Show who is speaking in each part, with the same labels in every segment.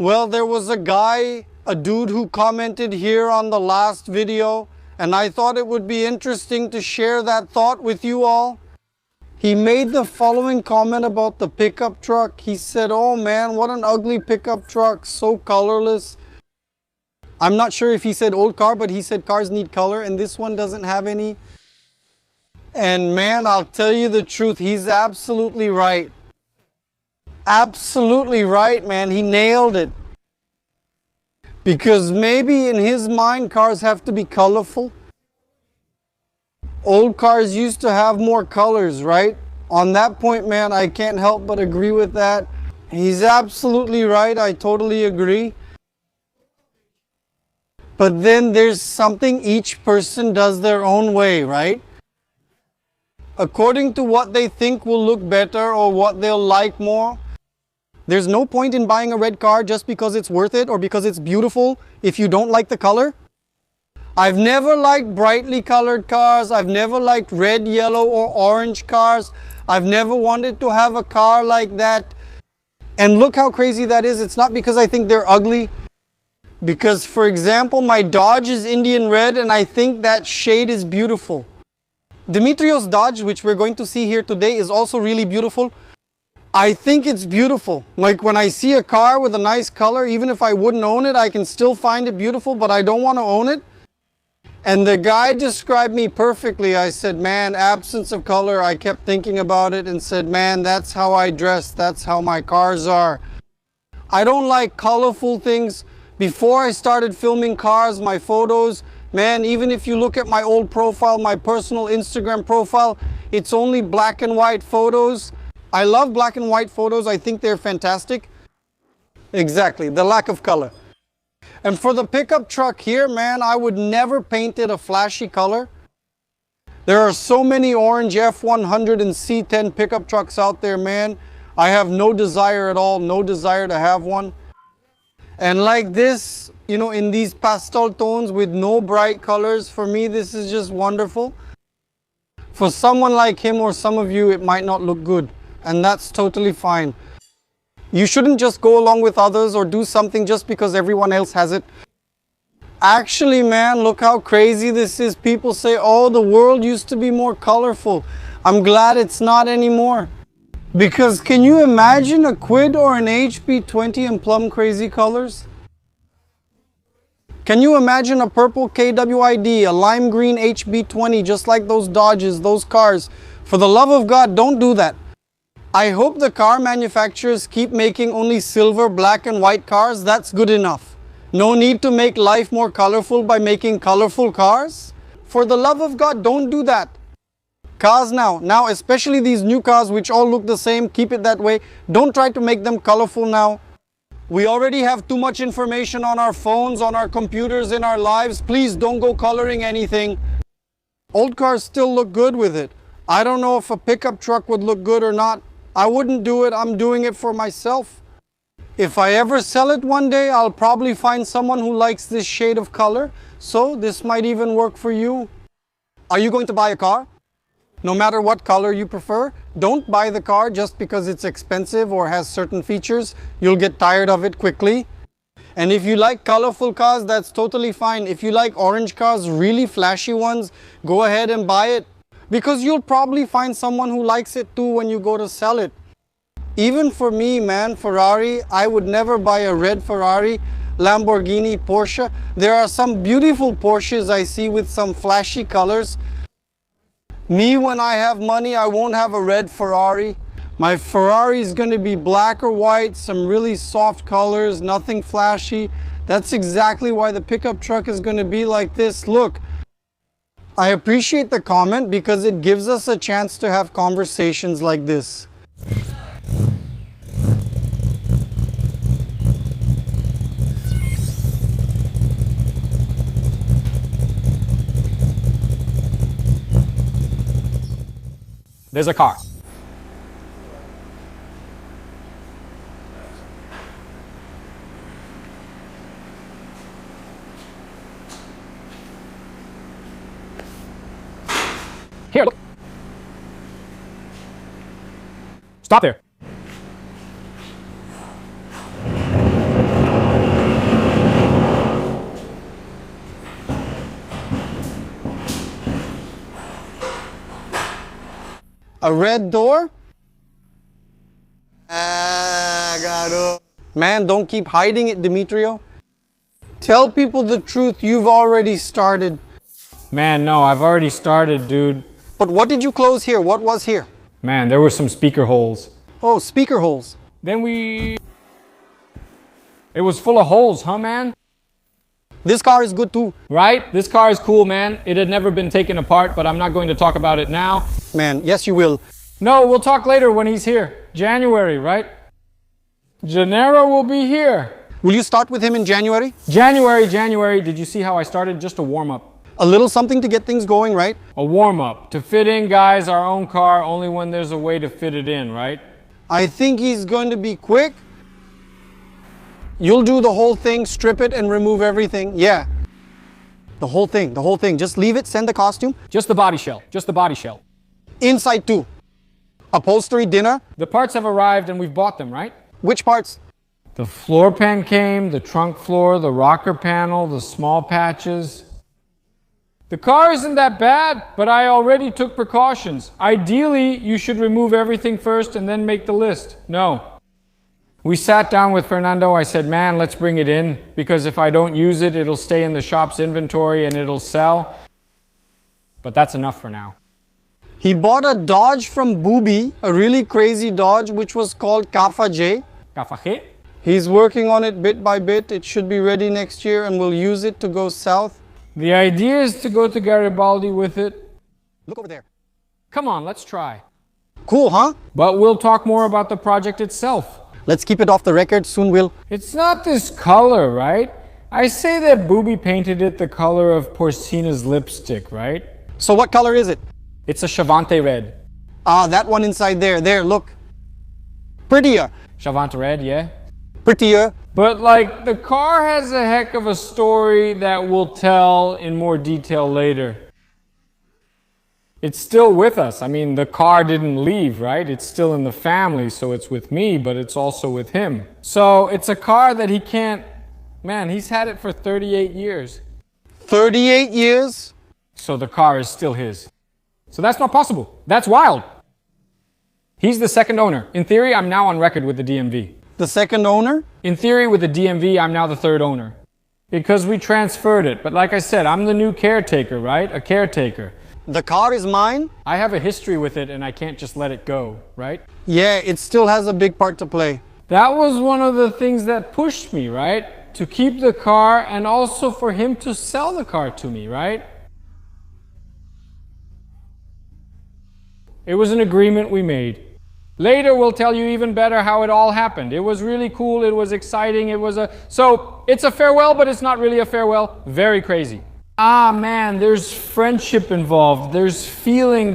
Speaker 1: Well, there was a dude who commented here on the last video, and I thought it would be interesting to share that thought with you all. He made the following comment about the pickup truck. He said, "Oh man, what an ugly pickup truck, so colorless." I'm not sure if he said old car, but he said cars need color, and this one doesn't have any. And man, I'll tell you the truth, he's absolutely right. Absolutely right, man. He nailed it. Because maybe in his mind, cars have to be colorful. Old cars used to have more colors, right? On that point, man, I can't help but agree with that. He's absolutely right. I totally agree. But then there's something each person does their own way, right? According to what they think will look better or what they'll like more. There's no point in buying a red car just because it's worth it or because it's beautiful if you don't like the color. I've never liked brightly colored cars. I've never liked red, yellow, or orange cars. I've never wanted to have a car like that. And look how crazy that is. It's not because I think they're ugly. Because, for example, my Dodge is Indian red and I think that shade is beautiful. Dimitrios Dodge, which we're going to see here today, is also really beautiful. I think it's beautiful. Like when I see a car with a nice color, even if I wouldn't own it, I can still find it beautiful, but I don't want to own it. And the guy described me perfectly. I said, man, absence of color. I kept thinking about it and said, man, that's how I dress. That's how my cars are. I don't like colorful things. Before I started filming cars, my photos, man, even if you look at my old profile, my personal Instagram profile, it's only black and white photos. I love black and white photos. I think they're fantastic. Exactly, the lack of color. And for the pickup truck here, man, I would never paint it a flashy color. There are so many orange F100 and C10 pickup trucks out there, man. I have no desire at all, no desire to have one. And like this, you know, in these pastel tones with no bright colors, for me, this is just wonderful. For someone like him or some of you, it might not look good. And that's totally fine. You shouldn't just go along with others or do something just because everyone else has it. Actually, man, look how crazy this is. People say, oh, the world used to be more colorful. I'm glad it's not anymore. Because can you imagine a KWID or an HB20 in plum crazy colors? Can you imagine a purple KWID, a lime green HB20, just like those Dodges, those cars? For the love of God, don't do that. I hope the car manufacturers keep making only silver, black and white cars. That's good enough. No need to make life more colorful by making colorful cars. For the love of God, don't do that. Cars now, especially these new cars which all look the same, keep it that way. Don't try to make them colorful now. We already have too much information on our phones, on our computers, in our lives. Please don't go coloring anything. Old cars still look good with it. I don't know if a pickup truck would look good or not. I wouldn't do it. I'm doing it for myself. If I ever sell it one day, I'll probably find someone who likes this shade of color. So this might even work for you. Are you going to buy a car? No matter what color you prefer, don't buy the car just because it's expensive or has certain features. You'll get tired of it quickly. And if you like colorful cars, that's totally fine. If you like orange cars, really flashy ones, go ahead and buy it. Because you'll probably find someone who likes it too when you go to sell it. Even for me, man, Ferrari, I would never buy a red Ferrari, Lamborghini, Porsche. There are some beautiful Porsches I see with some flashy colors. Me, when I have money, I won't have a red Ferrari. My Ferrari is going to be black or white, some really soft colors, nothing flashy. That's exactly why the pickup truck is going to be like this. Look. I appreciate the comment because it gives us a chance to have conversations like this.
Speaker 2: There's a car. Here, look. Stop there.
Speaker 1: A red door? Ah, gago. Man, don't keep hiding it, Demetrio. Tell people the truth, you've already started.
Speaker 2: Man, no, I've already started, dude.
Speaker 1: But what did you close here? What was here?
Speaker 2: Man, there were some speaker holes.
Speaker 1: Oh, speaker holes.
Speaker 2: Then it was full of holes, huh, man?
Speaker 1: This car is good too.
Speaker 2: Right? This car is cool, man. It had never been taken apart, but I'm not going to talk about it now.
Speaker 1: Man, yes you will.
Speaker 2: No, we'll talk later when he's here. January, right? Gennaro will be here.
Speaker 1: Will you start with him in January?
Speaker 2: January. Did you see how I started? Just a warm-up.
Speaker 1: A little something to get things going, right?
Speaker 2: A warm-up. To fit in, guys, our own car only when there's a way to fit it in, right?
Speaker 1: I think he's going to be quick. You'll do the whole thing, strip it and remove everything. Yeah. The whole thing. Just leave it, send the costume.
Speaker 2: Just the body shell.
Speaker 1: Inside too. Upholstery, dinner.
Speaker 2: The parts have arrived and we've bought them, right?
Speaker 1: Which parts?
Speaker 2: The floor pan came, the trunk floor, the rocker panel, the small patches. The car isn't that bad, but I already took precautions. Ideally, you should remove everything first and then make the list. No. We sat down with Fernando. I said, man, let's bring it in, because if I don't use it, it'll stay in the shop's inventory and it'll sell. But that's enough for now.
Speaker 1: He bought a Dodge from Booby, a really crazy Dodge, which was called Cafajé.
Speaker 2: Cafajé?
Speaker 1: He's working on it bit by bit. It should be ready next year and we'll use it to go south.
Speaker 2: The idea is to go to Garibaldi with it.
Speaker 1: Look over there.
Speaker 2: Come on, let's try.
Speaker 1: Cool, huh?
Speaker 2: But we'll talk more about the project itself.
Speaker 1: Let's keep it off the record. Soon we'll...
Speaker 2: It's not this color, right? I say that Booby painted it the color of Porcina's lipstick, right?
Speaker 1: So what color is it?
Speaker 2: It's a Chavante red.
Speaker 1: Ah, that one inside there. There, look. Prettier.
Speaker 2: Chavante red, yeah?
Speaker 1: Prettier.
Speaker 2: But like, the car has a heck of a story that we'll tell in more detail later. It's still with us. I mean, the car didn't leave, right? It's still in the family, so it's with me, but it's also with him. So it's a car that he can't... Man, he's had it for 38 years.
Speaker 1: 38 years?
Speaker 2: So the car is still his. So that's not possible. That's wild. He's the second owner. In theory, I'm now on record with the DMV.
Speaker 1: The second owner?
Speaker 2: In theory, with the DMV, I'm now the third owner. Because we transferred it. But like I said, I'm the new caretaker, right? A caretaker.
Speaker 1: The car is mine?
Speaker 2: I have a history with it and I can't just let it go, right?
Speaker 1: Yeah, it still has a big part to play.
Speaker 2: That was one of the things that pushed me, right? To keep the car and also for him to sell the car to me, right? It was an agreement we made. Later, we'll tell you even better how it all happened. It was really cool. It was exciting. So it's a farewell, but it's not really a farewell. Very crazy. Ah, man, there's friendship involved. There's feeling.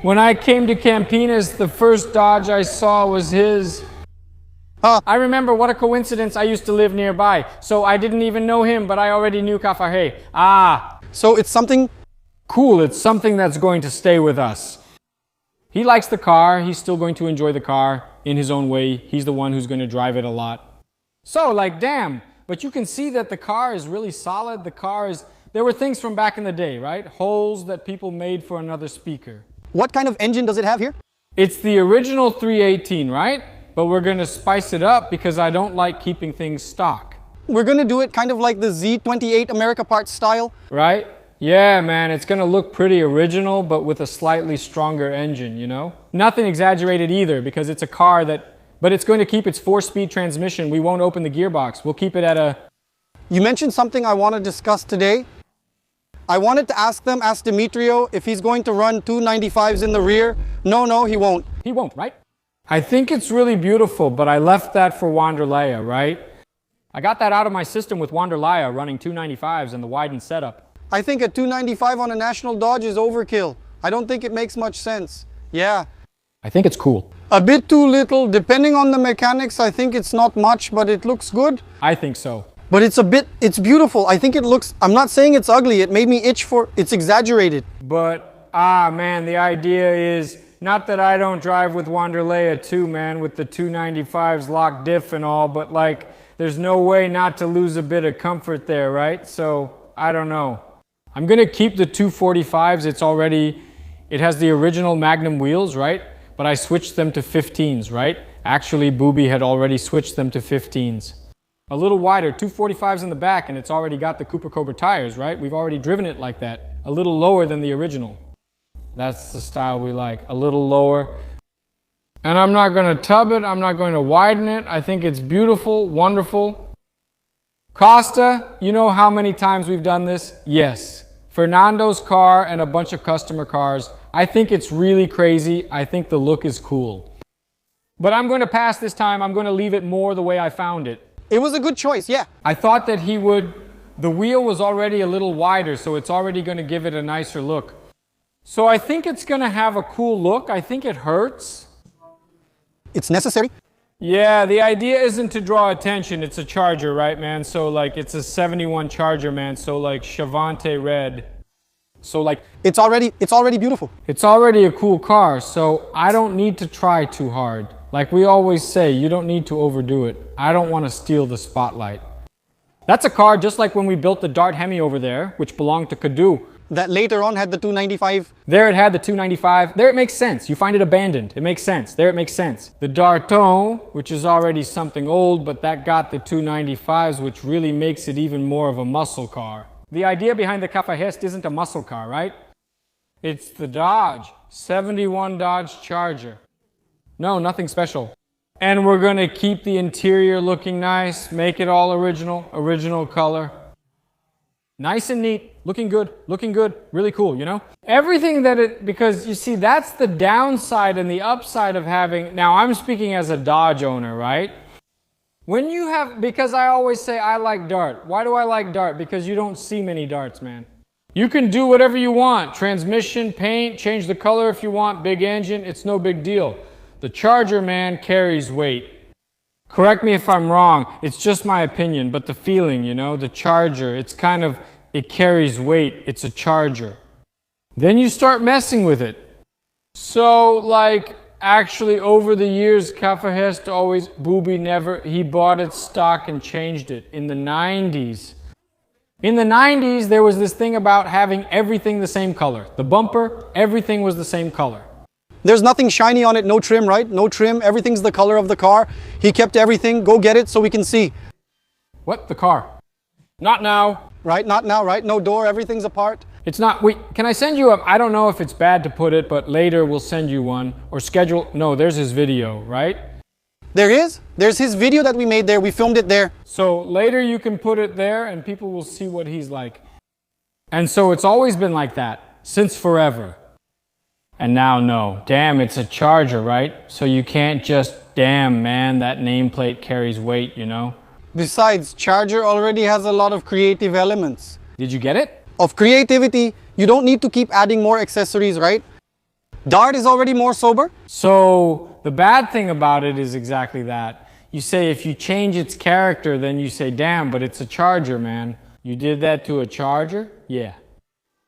Speaker 2: When I came to Campinas, the first Dodge I saw was his. I remember, what a coincidence, I used to live nearby. So I didn't even know him, but I already knew Cafajé. Ah.
Speaker 1: So it's something
Speaker 2: cool. It's something that's going to stay with us. He likes the car. He's still going to enjoy the car in his own way. He's the one who's going to drive it a lot. So, like, damn. But you can see that the car is really solid. There were things from back in the day, right? Holes that people made for another speaker.
Speaker 1: What kind of engine does it have here?
Speaker 2: It's the original 318, right? But we're going to spice it up because I don't like keeping things stock.
Speaker 1: We're going to do it kind of like the Z28 America Parts style.
Speaker 2: Right? Yeah, man, it's going to look pretty original, but with a slightly stronger engine, you know? Nothing exaggerated either, because it's a car but it's going to keep its 4-speed transmission. We won't open the gearbox. We'll keep it at a...
Speaker 1: You mentioned something I want to discuss today. I wanted to ask Demetrio if he's going to run 295s in the rear. No, he won't.
Speaker 2: He won't, right? I think it's really beautiful, but I left that for Wanderlea, right? I got that out of my system with Wanderlea running 295s and the widened setup.
Speaker 1: I think a 295 on a national Dodge is overkill. I don't think it makes much sense. Yeah.
Speaker 2: I think it's cool.
Speaker 1: A bit too little. Depending on the mechanics, I think it's not much, but it looks good.
Speaker 2: I think so.
Speaker 1: But it's beautiful. I think it looks, I'm not saying it's ugly. It made me itch it's exaggerated.
Speaker 2: But, man, the idea is, not that I don't drive with Wanderlea too, man, with the 295s locked diff and all, but like, there's no way not to lose a bit of comfort there, right? So, I don't know. I'm going to keep the 245s. It has the original Magnum wheels, right? But I switched them to 15s, right? Actually, Booby had already switched them to 15s. A little wider, 245s in the back, and it's already got the Cooper Cobra tires, right? We've already driven it like that. A little lower than the original. That's the style we like, a little lower. And I'm not going to tub it, I'm not going to widen it. I think it's beautiful, wonderful. Costa, you know how many times we've done this? Yes. Fernando's car and a bunch of customer cars. I think it's really crazy. I think the look is cool. But I'm going to pass this time. I'm going to leave it more the way I found it.
Speaker 1: It was a good choice, yeah.
Speaker 2: I thought that he would, the wheel was already a little wider, so it's already going to give it a nicer look. So I think it's going to have a cool look. I think it hurts.
Speaker 1: It's necessary.
Speaker 2: Yeah, the idea isn't to draw attention. It's a Charger, right, man? So like it's a 71 Charger, man. So like Chavante red. So like
Speaker 1: it's already beautiful.
Speaker 2: It's already a cool car, so I don't need to try too hard. Like we always say, you don't need to overdo it. I don't want to steal the spotlight. That's a car just like when we built the Dart Hemi over there, which belonged to KWID.
Speaker 1: That later on had the 295.
Speaker 2: There it had the 295. There it makes sense. You find it abandoned. It makes sense. There it makes sense. The Darton, which is already something old, but that got the 295s, which really makes it even more of a muscle car. The idea behind the Cafajé isn't a muscle car, right? It's the Dodge, 71 Dodge Charger. No, nothing special. And we're going to keep the interior looking nice, make it all original color. Nice and neat, looking good, really cool, you know? Everything that it, because you see, that's the downside and the upside of having, now I'm speaking as a Dodge owner, right? When you have, because I always say I like Dart. Why do I like Dart? Because you don't see many Darts, man. You can do whatever you want. Transmission, paint, change the color if you want, big engine, it's no big deal. The Charger, man, carries weight. Correct me if I'm wrong, it's just my opinion, but the feeling, you know, the Charger, it's kind of, it carries weight, it's a Charger. Then you start messing with it. So, like, actually over the years, Cafajé always, Booby never, he bought it stock and changed it in the 90s. In the 90s, there was this thing about having everything the same color. The bumper, everything was the same color.
Speaker 1: There's nothing shiny on it, no trim, right? No trim, everything's the color of the car. He kept everything, go get it so we can see.
Speaker 2: What? The car? Not now.
Speaker 1: Right, not now, right? No door, everything's apart.
Speaker 2: It's not, wait, can I send you I don't know if it's bad to put it, but later we'll send you one. Or schedule, no, there's his video, right?
Speaker 1: There is? There's his video that we made there, we filmed it there.
Speaker 2: So later you can put it there and people will see what he's like. And so it's always been like that, since forever. And now, no. Damn, it's a Charger, right? So you can't just, damn, man, that nameplate carries weight, you know?
Speaker 1: Besides, Charger already has a lot of creative elements.
Speaker 2: Did you get it?
Speaker 1: Of creativity, you don't need to keep adding more accessories, right? Dart is already more sober.
Speaker 2: So the bad thing about it is exactly that. You say if you change its character, then you say, damn, but it's a Charger, man. You did that to a Charger? Yeah.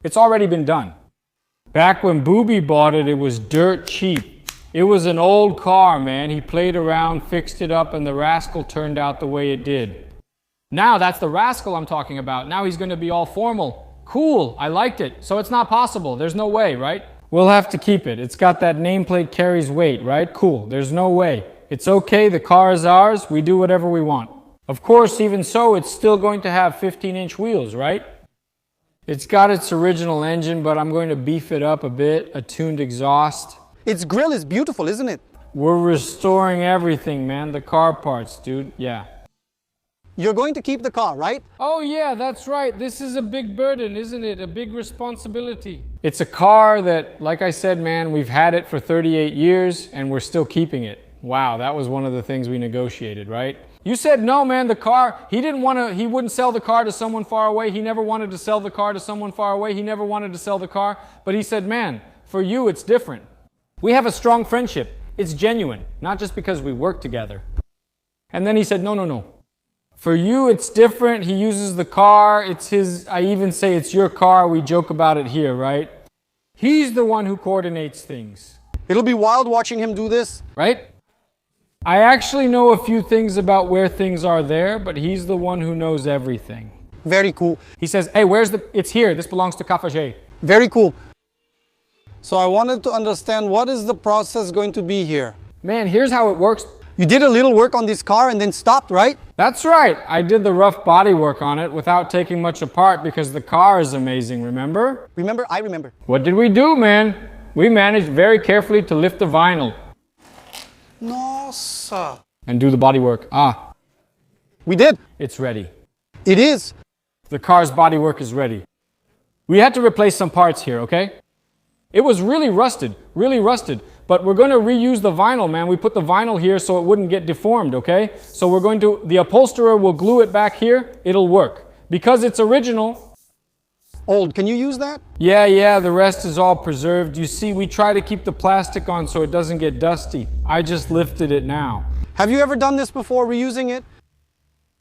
Speaker 2: It's already been done. Back when Booby bought it, it was dirt cheap. It was an old car, man. He played around, fixed it up, and the Rascal turned out the way it did. Now that's the Rascal I'm talking about. Now he's going to be all formal. Cool, I liked it. So it's not possible. There's no way, right? We'll have to keep it. It's got that nameplate carries weight, right? Cool, there's no way. It's okay, the car is ours. We do whatever we want. Of course, even so, it's still going to have 15-inch wheels, right? It's got its original engine, but I'm going to beef it up a bit, a tuned exhaust.
Speaker 1: Its grille is beautiful, isn't it?
Speaker 2: We're restoring everything, man. The car parts, dude. Yeah.
Speaker 1: You're going to keep the car, right?
Speaker 2: Oh yeah, that's right. This is a big burden, isn't it? A big responsibility. It's a car that, like I said, man, we've had it for 38 years and we're still keeping it. Wow, that was one of the things we negotiated, right? You said, no, man, the car, he wouldn't sell the car to someone far away. He never wanted to sell the car to someone far away. He never wanted to sell the car. But he said, man, for you, it's different. We have a strong friendship. It's genuine, not just because we work together. And then he said, no. For you, it's different. He uses the car. It's his, I even say it's your car. We joke about it here, right? He's the one who coordinates things.
Speaker 1: It'll be wild watching him do this.
Speaker 2: Right? I actually know a few things about where things are there, but he's the one who knows everything.
Speaker 1: Very cool.
Speaker 2: He says, hey, it's here. This belongs to Cafajé.
Speaker 1: Very cool. So I wanted to understand what is the process going to be here.
Speaker 2: Man, here's how it works.
Speaker 1: You did a little work on this car and then stopped, right?
Speaker 2: That's right. I did the rough body work on it without taking much apart because the car is amazing, remember?
Speaker 1: I remember.
Speaker 2: What did we do, man? We managed very carefully to lift the vinyl
Speaker 1: Nossa.
Speaker 2: and do the body work. Ah,
Speaker 1: We did.
Speaker 2: it's ready.
Speaker 1: It is.
Speaker 2: The car's body work is ready. We had to replace some parts here, okay? It was really rusted, but we're going to reuse the vinyl, man. We put the vinyl here so it wouldn't get deformed, okay? So the upholsterer will glue it back here. It'll work. Because it's original.
Speaker 1: Old. Can you use that?
Speaker 2: Yeah, the rest is all preserved. You see, we try to keep the plastic on so it doesn't get dusty. I just lifted it now.
Speaker 1: Have you ever done this before, reusing it?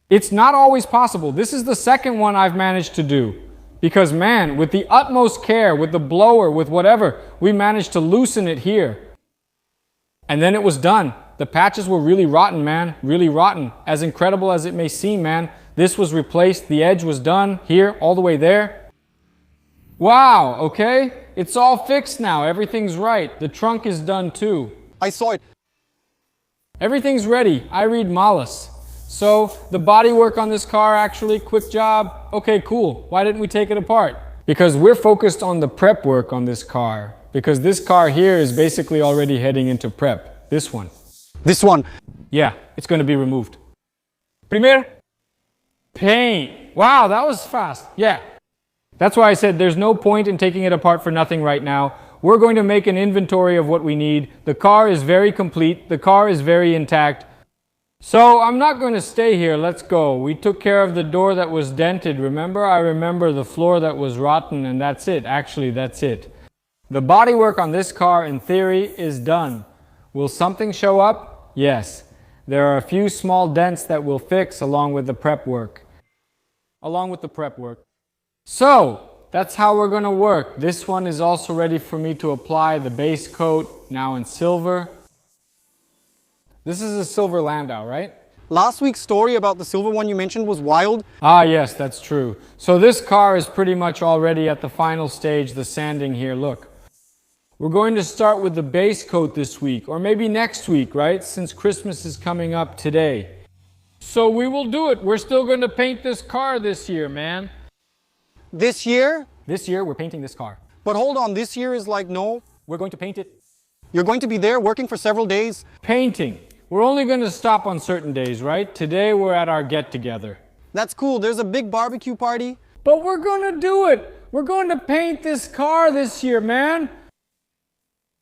Speaker 2: It's not always possible. This is the second one I've managed to do. Because man, with the utmost care, with the blower, with whatever, we managed to loosen it here. And then it was done. The patches were really rotten, man. Really rotten. As incredible as it may seem, man. This was replaced. The edge was done here, all the way there. Wow, okay? It's all fixed now. Everything's right. The trunk is done too.
Speaker 1: I saw it.
Speaker 2: Everything's ready. I read Malus. So the body work on this car, actually, quick job. Okay, cool. Why didn't we take it apart? Because we're focused on the prep work on this car. Because this car here is basically already heading into prep. This one.
Speaker 1: This one.
Speaker 2: Yeah, it's going to be removed. Primer, paint. Wow, that was fast. Yeah. That's why I said there's no point in taking it apart for nothing right now. We're going to make an inventory of what we need. The car is very complete. The car is very intact. So I'm not going to stay here. Let's go. We took care of the door that was dented. Remember? I remember the floor that was rotten, and that's it. Actually, that's it. The bodywork on this car, in theory, is done. Will something show up? Yes. There are a few small dents that we'll fix along with the prep work. So, that's how we're going to work. This one is also ready for me to apply the base coat, now in silver. This is a silver Landau, right?
Speaker 1: Last week's story about the silver one you mentioned was wild.
Speaker 2: Ah, yes, that's true. So this car is pretty much already at the final stage, the sanding here. Look. We're going to start with the base coat this week, or maybe next week, right? Since Christmas is coming up today. So we will do it. We're still going to paint this car this year, man.
Speaker 1: This year?
Speaker 2: This year, we're painting this car.
Speaker 1: But hold on, this year is like, no.
Speaker 2: We're going to paint it.
Speaker 1: You're going to be there working for several days.
Speaker 2: Painting. We're only going to stop on certain days, right? Today, we're at our get-together.
Speaker 1: That's cool. There's a big barbecue party.
Speaker 2: But we're going to do it. We're going to paint this car this year, man.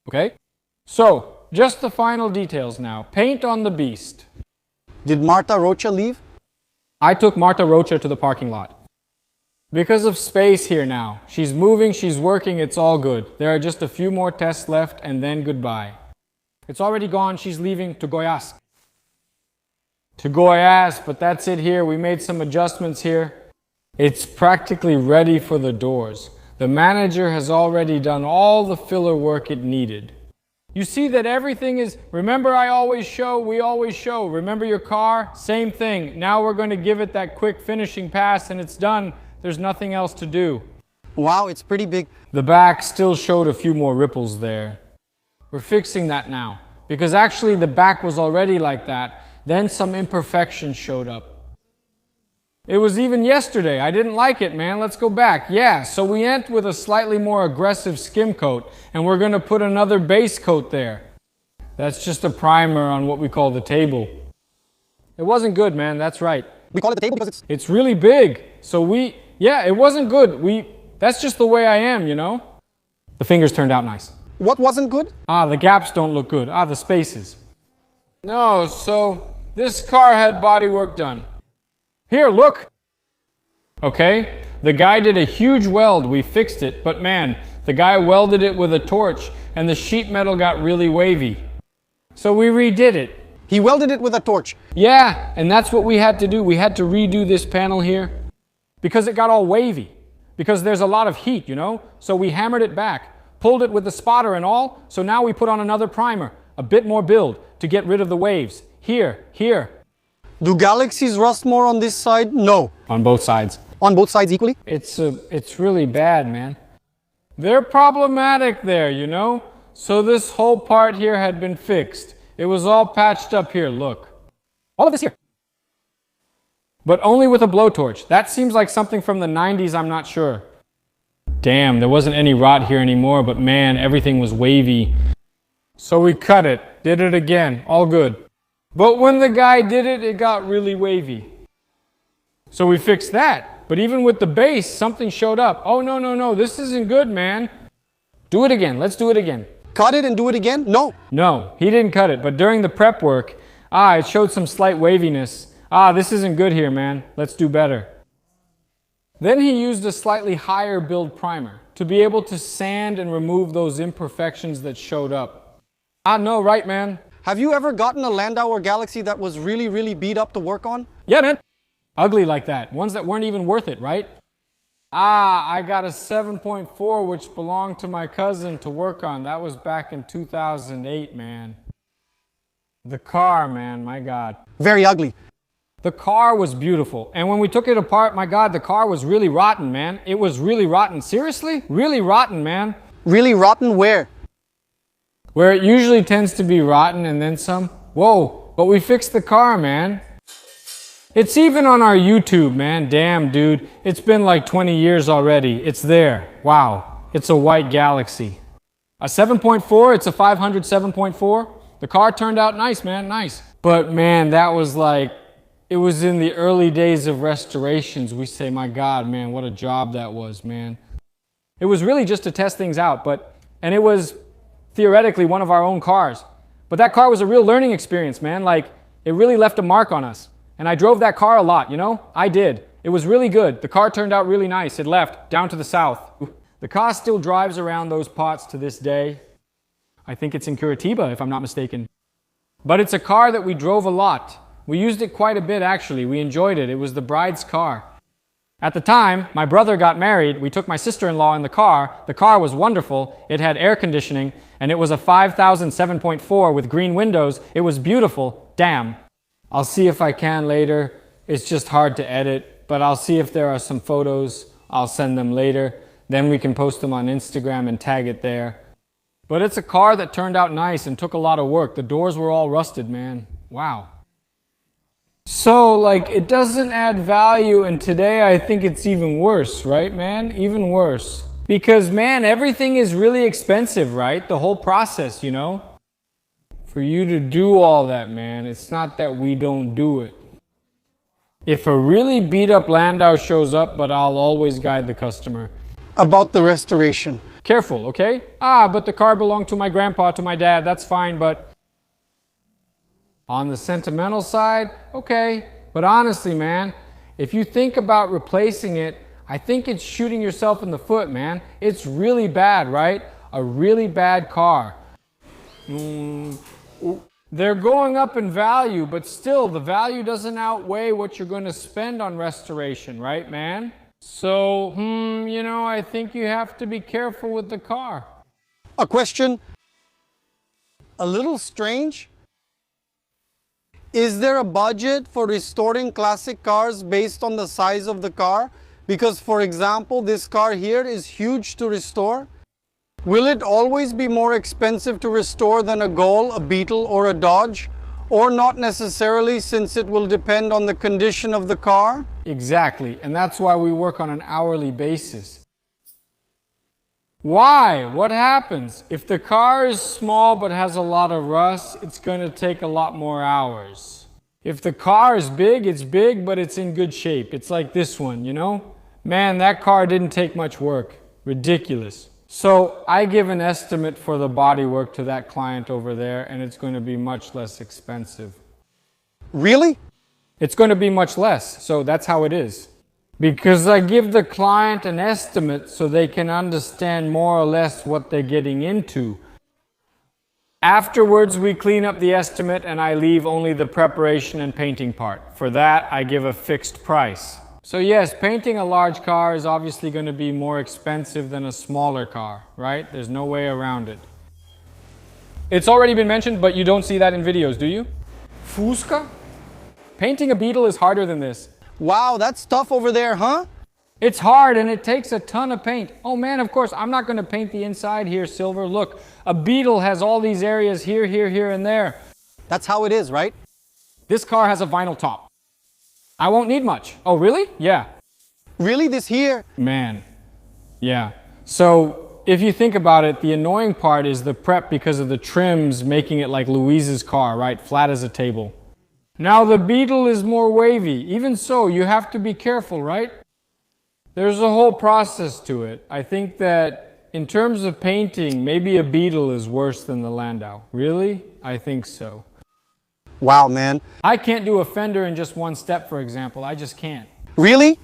Speaker 2: Okay? So, just the final details now. Paint on the beast.
Speaker 1: Did Marta Rocha leave?
Speaker 2: I took Marta Rocha to the parking lot. Because of space here now. She's moving, she's working, it's all good. There are just a few more tests left and then goodbye. It's already gone, she's leaving to Goiás. To Goiás, but that's it here. We made some adjustments here. It's practically ready for the doors. The manager has already done all the filler work it needed. You see that everything is, remember we always show. Remember your car? Same thing. Now we're going to give it that quick finishing pass and it's done. There's nothing else to do.
Speaker 1: Wow, it's pretty big.
Speaker 2: The back still showed a few more ripples there. We're fixing that now. Because actually the back was already like that. Then some imperfections showed up. It was even yesterday. I didn't like it, man. Let's go back. Yeah, so we went with a slightly more aggressive skim coat. And we're going to put another base coat there. That's just a primer on what we call the table. It wasn't good, man. That's right.
Speaker 1: We call it the table because
Speaker 2: it's really big. So yeah, it wasn't good. That's just the way I am, you know? The fingers turned out nice.
Speaker 1: What wasn't good?
Speaker 2: The gaps don't look good. The spaces. No, so this car had body work done. Here, look. Okay, the guy did a huge weld. We fixed it, but man, the guy welded it with a torch and the sheet metal got really wavy. So we redid it.
Speaker 1: He welded it with a torch.
Speaker 2: Yeah, and that's what we had to do. We had to redo this panel here because it got all wavy. Because there's a lot of heat, you know? So we hammered it back, pulled it with the spotter and all. So now we put on another primer, a bit more build to get rid of the waves. Here.
Speaker 1: Do Galaxies rust more on this side? No.
Speaker 2: On both sides.
Speaker 1: On both sides equally?
Speaker 2: It's really bad, man. They're problematic there, you know? So this whole part here had been fixed. It was all patched up here, look. All of this here. But only with a blowtorch. That seems like something from the 90s, I'm not sure. Damn, there wasn't any rot here anymore, but man, everything was wavy. So we cut it, did it again, all good. But when the guy did it, it got really wavy. So we fixed that. But even with the base, something showed up. Oh, no, no, no, this isn't good, man. Do it again, let's do it again.
Speaker 1: Cut it and do it again? No.
Speaker 2: No, he didn't cut it, but during the prep work, it showed some slight waviness. This isn't good here, man. Let's do better. Then he used a slightly higher build primer to be able to sand and remove those imperfections that showed up. No, right, man.
Speaker 1: Have you ever gotten a Landau or Galaxy that was really, really beat up to work on?
Speaker 2: Yeah, man. Ugly like that. Ones that weren't even worth it, right? I got a 7.4 which belonged to my cousin to work on. That was back in 2008, man. The car, man, my God.
Speaker 1: Very ugly.
Speaker 2: The car was beautiful. And when we took it apart, my God, the car was really rotten, man. It was really rotten. Seriously? Really rotten, man.
Speaker 1: Really rotten where?
Speaker 2: Where it usually tends to be rotten and then some. Whoa, but we fixed the car, man. It's even on our YouTube, man. Damn, dude. It's been like 20 years already. It's there. Wow. It's a white Galaxy. A 7.4, it's a 500 7.4. The car turned out nice, man, nice. But man, that was like, it was in the early days of restorations. We say, my God, man, what a job that was, man. It was really just to test things out, and it was theoretically one of our own cars. But that car was a real learning experience, man. Like, it really left a mark on us. And I drove that car a lot, you know? I did. It was really good. The car turned out really nice. It left down to the south. The car still drives around those parts to this day. I think it's in Curitiba, if I'm not mistaken. But it's a car that we drove a lot. We used it quite a bit, actually. We enjoyed it. It was the bride's car. At the time, my brother got married. We took my sister-in-law in the car. The car was wonderful. It had air conditioning, and it was a 5000 7.4 with green windows. It was beautiful. Damn. I'll see if I can later. It's just hard to edit, but I'll see if there are some photos. I'll send them later. Then we can post them on Instagram and tag it there. But it's a car that turned out nice and took a lot of work. The doors were all rusted, man. Wow. So, like, it doesn't add value, and today I think it's even worse, right, man? Even worse. Because, man, everything is really expensive, right? The whole process, you know? For you to do all that, man, it's not that we don't do it. If a really beat up Landau shows up, but I'll always guide the customer.
Speaker 1: About the restoration.
Speaker 2: Careful, okay? But the car belonged to my grandpa, to my dad, that's fine, but on the sentimental side, okay. But honestly, man, if you think about replacing it, I think it's shooting yourself in the foot, man. It's really bad, right? A really bad car. They're going up in value, but still, the value doesn't outweigh what you're going to spend on restoration, right, man? So, you know, I think you have to be careful with the car.
Speaker 1: A question, a little strange. Is there a budget for restoring classic cars based on the size of the car? Because, for example, this car here is huge to restore. Will it always be more expensive to restore than a Gol, a Beetle, or a Dodge? Or not necessarily, since it will depend on the condition of the car?
Speaker 2: Exactly, and that's why we work on an hourly basis. Why? What happens? If the car is small but has a lot of rust, it's going to take a lot more hours. If the car is big, it's big, but it's in good shape. It's like this one, you know? Man, that car didn't take much work. Ridiculous. So I give an estimate for the bodywork to that client over there, and it's going to be much less expensive.
Speaker 1: Really?
Speaker 2: It's going to be much less, so that's how it is. Because I give the client an estimate so they can understand more or less what they're getting into. Afterwards, we clean up the estimate and I leave only the preparation and painting part. For that, I give a fixed price. So yes, painting a large car is obviously going to be more expensive than a smaller car, right? There's no way around it. It's already been mentioned, but you don't see that in videos, do you? Fusca? Painting a Beetle is harder than this.
Speaker 1: Wow, that's tough over there, huh?
Speaker 2: It's hard and it takes a ton of paint. Oh man, of course, I'm not going to paint the inside here silver. Look, a Beetle has all these areas here, here, here, and there.
Speaker 1: That's how it is, right?
Speaker 2: This car has a vinyl top. I won't need much. Oh, really? Yeah.
Speaker 1: Really, this here?
Speaker 2: Man, yeah. So if you think about it, the annoying part is the prep because of the trims making it like Louise's car, right? Flat as a table. Now the Beetle is more wavy. Even so, you have to be careful, right? There's a whole process to it. I think that in terms of painting, maybe a Beetle is worse than the Landau. Really? I think so.
Speaker 1: Wow, man.
Speaker 2: I can't do a fender in just one step, for example. I just can't.
Speaker 1: Really?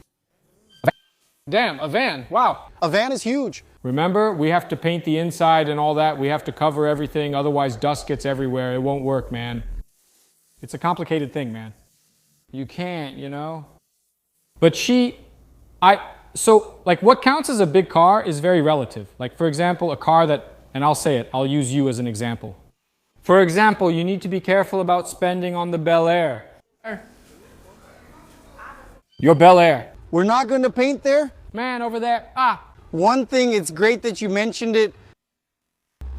Speaker 2: Damn, a van. Wow.
Speaker 1: A van is huge.
Speaker 2: Remember, we have to paint the inside and all that. We have to cover everything. Otherwise, dust gets everywhere. It won't work, man. It's a complicated thing, man. You can't, you know? But so, like, what counts as a big car is very relative. Like, for example, a car that, and I'll say it, I'll use you as an example. For example, you need to be careful about spending on the Bel Air. Your Bel Air.
Speaker 1: We're not going to paint there?
Speaker 2: Man, over there.
Speaker 1: One thing, it's great that you mentioned it.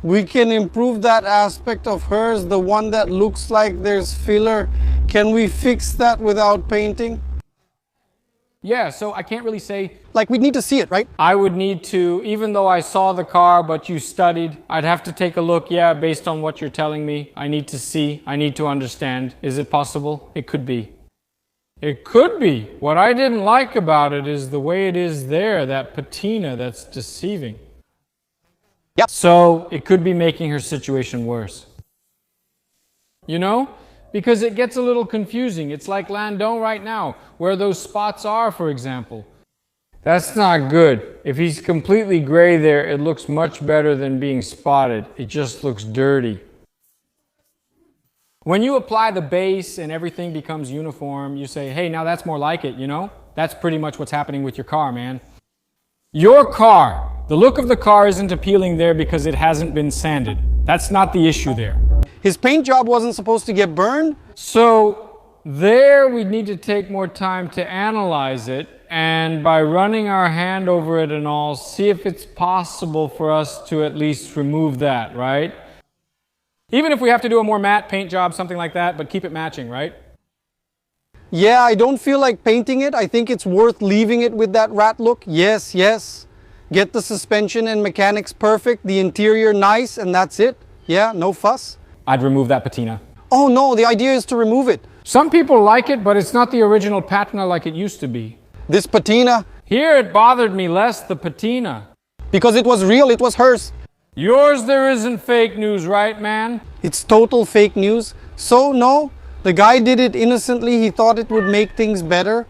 Speaker 1: We can improve that aspect of hers, the one that looks like there's filler. Can we fix that without painting?
Speaker 2: Yeah, so I can't really say.
Speaker 1: Like, we need to see it, right?
Speaker 2: I would need to, even though I saw the car, but you studied, I'd have to take a look, yeah, based on what you're telling me. I need to see, I need to understand. Is it possible? It could be. It could be. What I didn't like about it is the way it is there, that patina that's deceiving.
Speaker 1: Yep.
Speaker 2: So it could be making her situation worse. You know? Because it gets a little confusing. It's like Landau right now, where those spots are, for example. That's not good. If he's completely gray there, it looks much better than being spotted. It just looks dirty. When you apply the base and everything becomes uniform, you say, hey, now that's more like it, you know? That's pretty much what's happening with your car, man. Your car, the look of the car isn't appealing there because it hasn't been sanded. That's not the issue there.
Speaker 1: His paint job wasn't supposed to get burned.
Speaker 2: So there we need to take more time to analyze it, and by running our hand over it and all, see if it's possible for us to at least remove that, right? Even if we have to do a more matte paint job, something like that, but keep it matching, right?
Speaker 1: Yeah, I don't feel like painting it. I think it's worth leaving it with that rat look. Yes, yes. Get the suspension and mechanics perfect, the interior nice, and that's it. Yeah, no fuss.
Speaker 2: I'd remove that patina.
Speaker 1: Oh no, the idea is to remove it.
Speaker 2: Some people like it, but it's not the original patina like it used to be.
Speaker 1: This patina?
Speaker 2: Here it bothered me less, the patina.
Speaker 1: Because it was real, it was hers.
Speaker 2: Yours there isn't fake news, right, man?
Speaker 1: It's total fake news. So no, the guy did it innocently. He thought it would make things better.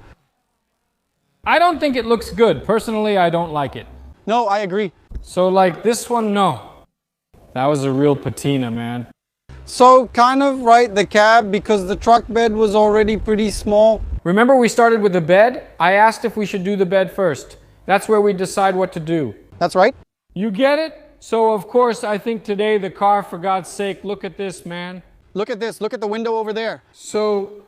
Speaker 2: I don't think it looks good. Personally, I don't like it.
Speaker 1: No, I agree.
Speaker 2: So like this one, no. That was a real patina, man.
Speaker 1: So kind of right, the cab, because the truck bed was already pretty small.
Speaker 2: Remember we started with the bed? I asked if we should do the bed first. That's where we decide what to do.
Speaker 1: That's right.
Speaker 2: You get it? So of course I think today the car, for God's sake, look at this, man.
Speaker 1: Look at this, look at the window over there.
Speaker 2: So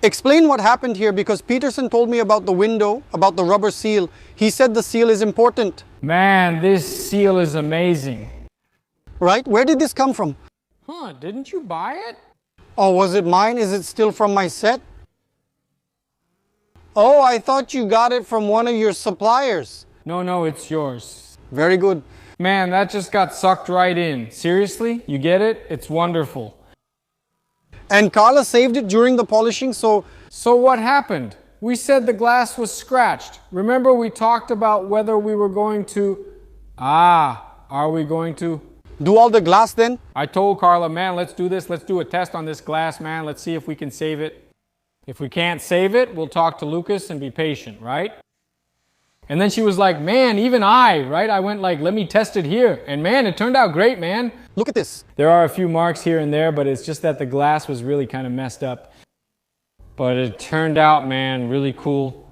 Speaker 1: explain what happened here, because Peterson told me about the window, about the rubber seal. He said the seal is important.
Speaker 2: Man, this seal is amazing.
Speaker 1: Right? Where did this come from?
Speaker 2: Huh, didn't you buy it?
Speaker 1: Oh, was it mine? Is it still from my set? Oh, I thought you got it from one of your suppliers.
Speaker 2: No, it's yours.
Speaker 1: Very good.
Speaker 2: Man, that just got sucked right in. Seriously? You get it? It's wonderful.
Speaker 1: And Carla saved it during the polishing, so...
Speaker 2: So what happened? We said the glass was scratched. Remember we talked about whether we were going to... are we going to...
Speaker 1: do all the glass then?
Speaker 2: I told Carla, man, let's do this. Let's do a test on this glass, man. Let's see if we can save it. If we can't save it, we'll talk to Lucas and be patient, right? And then she was like, man, even right? I went like, let me test it here. And man, it turned out great, man.
Speaker 1: Look at this.
Speaker 2: There are a few marks here and there, but it's just that the glass was really kind of messed up. But it turned out, man, really cool.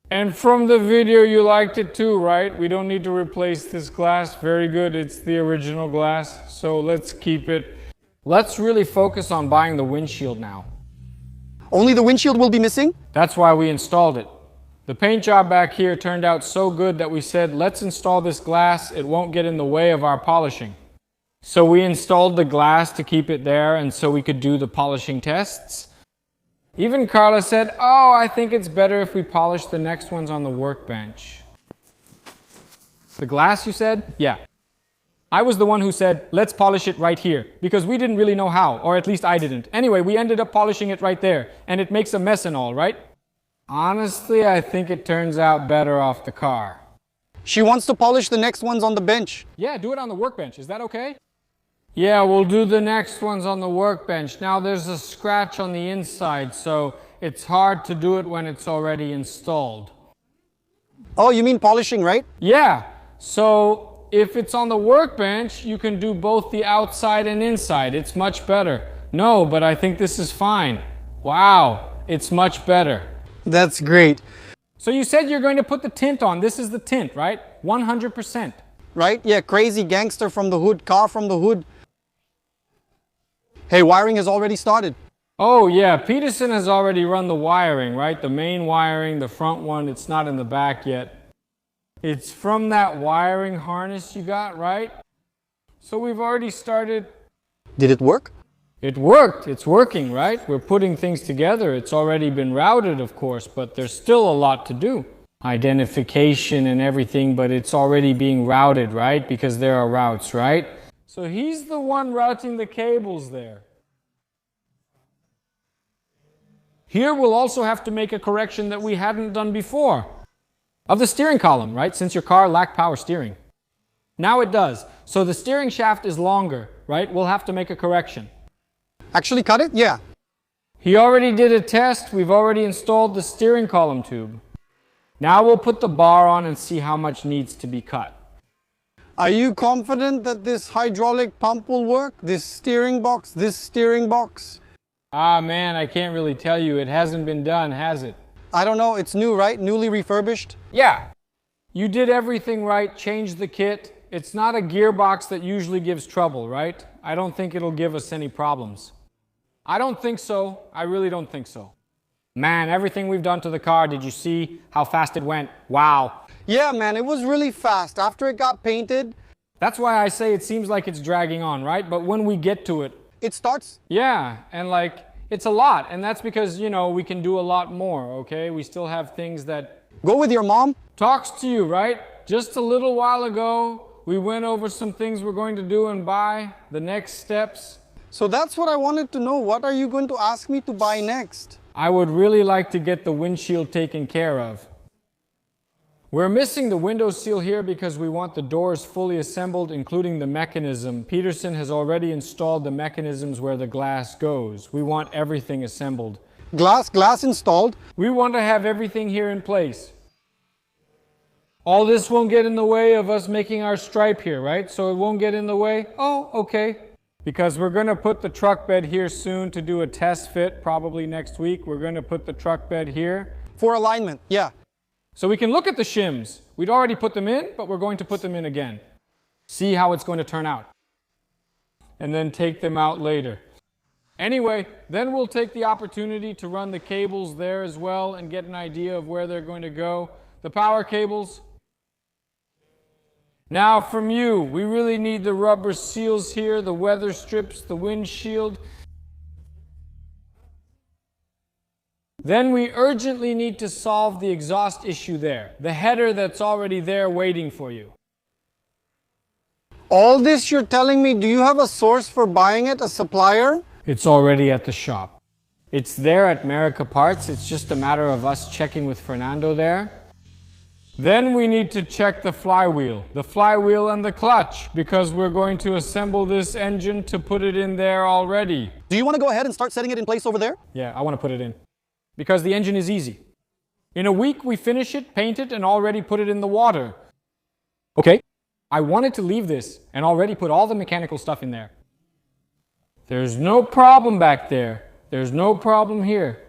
Speaker 2: And from the video, you liked it too, right? We don't need to replace this glass. Very good. It's the original glass. So let's keep it. Let's really focus on buying the windshield now.
Speaker 1: Only the windshield will be missing?
Speaker 2: That's why we installed it. The paint job back here turned out so good that we said, let's install this glass. It won't get in the way of our polishing. So we installed the glass to keep it there and so we could do the polishing tests. Even Carla said, oh, I think it's better if we polish the next ones on the workbench. The glass, you said? Yeah. I was the one who said, let's polish it right here, because we didn't really know how, or at least I didn't. Anyway, we ended up polishing it right there, and it makes a mess and all, right? Honestly, I think it turns out better off the car.
Speaker 1: She wants to polish the next ones on the bench.
Speaker 2: Yeah, do it on the workbench. Is that okay? Yeah, we'll do the next ones on the workbench. Now there's a scratch on the inside, so it's hard to do it when it's already installed.
Speaker 1: Oh, you mean polishing, right?
Speaker 2: Yeah, so if it's on the workbench, you can do both the outside and inside. It's much better. No, but I think this is fine. Wow, it's much better.
Speaker 1: That's great.
Speaker 2: So you said you're going to put the tint on. This is the tint, right? 100%.
Speaker 1: Right? Yeah, crazy gangster from the hood, car from the hood. Hey, wiring has already started.
Speaker 2: Oh yeah, Peterson has already run the wiring, right? The main wiring, the front one, it's not in the back yet. It's from that wiring harness you got, right? So we've already started.
Speaker 1: Did it work?
Speaker 2: It worked. It's working, right? We're putting things together. It's already been routed, of course, but there's still a lot to do. Identification and everything, but it's already being routed, right? Because there are routes, right? So he's the one routing the cables there. Here we'll also have to make a correction that we hadn't done before. Of the steering column, right? Since your car lacked power steering. Now it does. So the steering shaft is longer, right? We'll have to make a correction.
Speaker 1: Actually cut it? Yeah.
Speaker 2: He already did a test. We've already installed the steering column tube. Now we'll put the bar on and see how much needs to be cut.
Speaker 1: Are you confident that this hydraulic pump will work? This steering box?
Speaker 2: Ah man, I can't really tell you. It hasn't been done, has it?
Speaker 1: I don't know. It's new, right? Newly refurbished?
Speaker 2: Yeah. You did everything right, changed the kit. It's not a gearbox that usually gives trouble, right? I don't think it'll give us any problems. I don't think so. I really don't think so. Man, everything we've done to the car, did you see how fast it went? Wow.
Speaker 1: Yeah, man, it was really fast. After it got painted.
Speaker 2: That's why I say it seems like it's dragging on, right? But when we get to it,
Speaker 1: it starts.
Speaker 2: Yeah, and like, it's a lot. And that's because, you know, we can do a lot more, okay? We still have things that...
Speaker 1: Go with your mom.
Speaker 2: Talks to you, right? Just a little while ago, we went over some things we're going to do and buy, the next steps.
Speaker 1: So that's what I wanted to know. What are you going to ask me to buy next?
Speaker 2: I would really like to get the windshield taken care of. We're missing the window seal here because we want the doors fully assembled, including the mechanism. Peterson has already installed the mechanisms where the glass goes. We want everything assembled.
Speaker 1: Glass installed.
Speaker 2: We want to have everything here in place. All this won't get in the way of us making our stripe here, right? So it won't get in the way? Oh, okay. Because we're going to put the truck bed here soon to do a test fit, probably next week. We're going to put the truck bed here.
Speaker 1: For alignment, yeah.
Speaker 2: So we can look at the shims. We'd already put them in, but we're going to put them in again. See how it's going to turn out. And then take them out later. Anyway, then we'll take the opportunity to run the cables there as well and get an idea of where they're going to go. The power cables. Now from you, we really need the rubber seals here, the weather strips, the windshield. Then we urgently need to solve the exhaust issue there, the header that's already there waiting for you.
Speaker 1: All this you're telling me, do you have a source for buying it, a supplier?
Speaker 2: It's already at the shop. It's there at America Parts. It's just a matter of us checking with Fernando there. Then we need to check the flywheel and the clutch, because we're going to assemble this engine to put it in there already.
Speaker 1: Do you want to go ahead and start setting it in place over there?
Speaker 2: Yeah, I want to put it in. Because the engine is easy. In a week we finish it, paint it, and already put it in the water. Okay, I wanted to leave this and already put all the mechanical stuff in there. There's no problem back there. There's no problem here.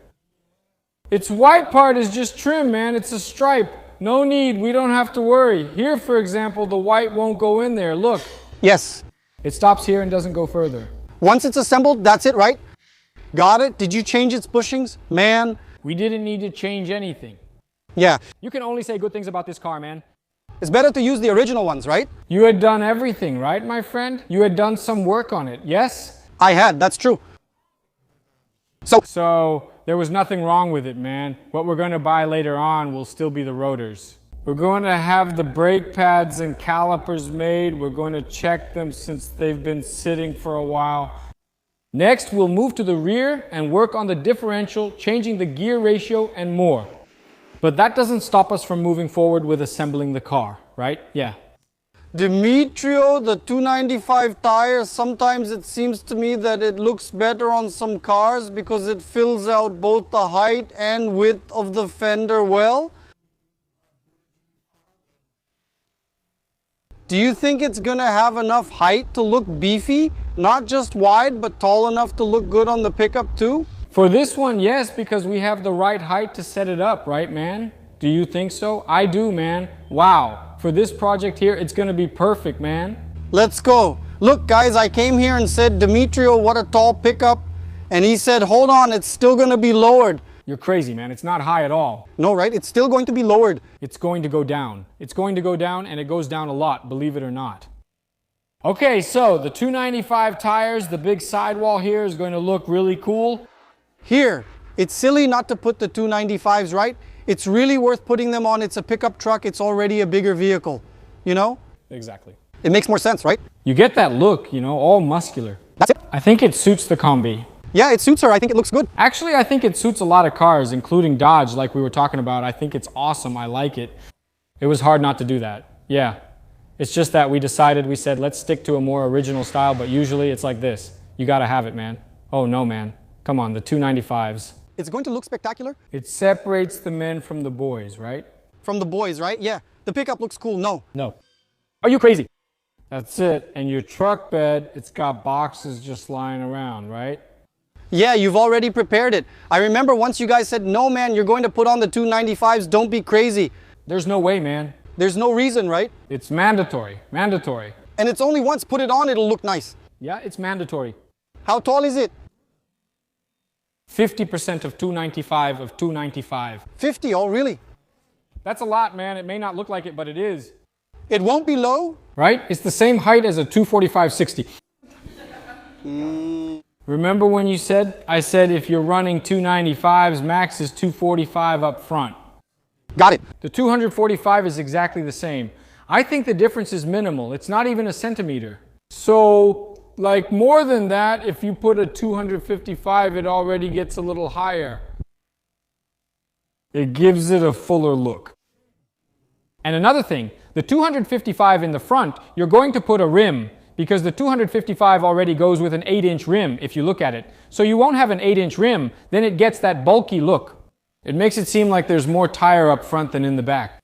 Speaker 2: Its white part is just trim, man. It's a stripe. No need, we don't have to worry. Here, for example, the white won't go in there. Look.
Speaker 1: Yes.
Speaker 2: It stops here and doesn't go further.
Speaker 1: Once it's assembled, that's it, right? Got it? Did you change its bushings? Man.
Speaker 2: We didn't need to change anything.
Speaker 1: Yeah,
Speaker 2: You can only say good things about this car, man.
Speaker 1: it's better to use the original ones, right?
Speaker 2: You had done everything, right, my friend? You had done some work on it, yes?
Speaker 1: I had, that's true.
Speaker 2: So there was nothing wrong with it, man. What we're going to buy later on will still be the rotors. We're going to have the brake pads and calipers made. We're going to check them since they've been sitting for a while. Next, we'll move to the rear and work on the differential, changing the gear ratio and more. But that doesn't stop us from moving forward with assembling the car, right? Yeah.
Speaker 1: Demetrio, the 295 tire, sometimes it seems to me that it looks better on some cars because it fills out both the height and width of the fender well. Do you think it's gonna have enough height to look beefy? Not just wide, but tall enough to look good on the pickup too?
Speaker 2: For this one, yes, because we have the right height to set it up, right, man? Do you think so? I do, man. Wow. For this project here, it's gonna be perfect, man.
Speaker 1: Let's go. Look, guys, I came here and said, Demetrio, what a tall pickup. And he said, hold on, it's still gonna be lowered.
Speaker 2: You're crazy, man. It's not high at all.
Speaker 1: No, right? It's still going to be lowered.
Speaker 2: It's going to go down. It's going to go down, and it goes down a lot, believe it or not. Okay, so the 295 tires, the big sidewall here is going to look really cool.
Speaker 1: Here, it's silly not to put the 295s, right? It's really worth putting them on. It's a pickup truck. It's already a bigger vehicle, you know?
Speaker 2: Exactly.
Speaker 1: It makes more sense, right?
Speaker 2: You get that look, you know, all muscular.
Speaker 1: That's it.
Speaker 2: I think it suits the Combi.
Speaker 1: Yeah, it suits her. I think it looks good.
Speaker 2: Actually, I think it suits a lot of cars, including Dodge, like we were talking about. I think it's awesome. I like it. It was hard not to do that. Yeah. It's just that we said, let's stick to a more original style, but usually it's like this. You gotta have it, man. Oh no, man. Come on, the 295s.
Speaker 1: It's going to look spectacular.
Speaker 2: It separates the men from the boys, right?
Speaker 1: From the boys, right? Yeah. The pickup looks cool. No.
Speaker 2: No. Are you crazy? That's it. And your truck bed, it's got boxes just lying around, right?
Speaker 1: Yeah, you've already prepared it. I remember once you guys said, no, man, you're going to put on the 295s. Don't be crazy.
Speaker 2: There's no way, man.
Speaker 1: There's no reason, right?
Speaker 2: It's mandatory. Mandatory.
Speaker 1: And it's only once. Put it on, it'll look nice.
Speaker 2: Yeah, it's mandatory.
Speaker 1: How tall is it?
Speaker 2: 50% of 295 of 295.
Speaker 1: 50, oh really?
Speaker 2: That's a lot, man. It may not look like it, but it is.
Speaker 1: It won't be low?
Speaker 2: Right? It's the same height as a 245/60. Remember when you said, I said if you're running 295s, max is 245 up front.
Speaker 1: Got it.
Speaker 2: The 245 is exactly the same. I think the difference is minimal. It's not even a centimeter. So, like more than that, if you put a 255, it already gets a little higher. It gives it a fuller look. And another thing, the 255 in the front, you're going to put a rim because the 255 already goes with an 8-inch rim if you look at it. So you won't have an 8-inch rim, then it gets that bulky look. It makes it seem like there's more tire up front than in the back.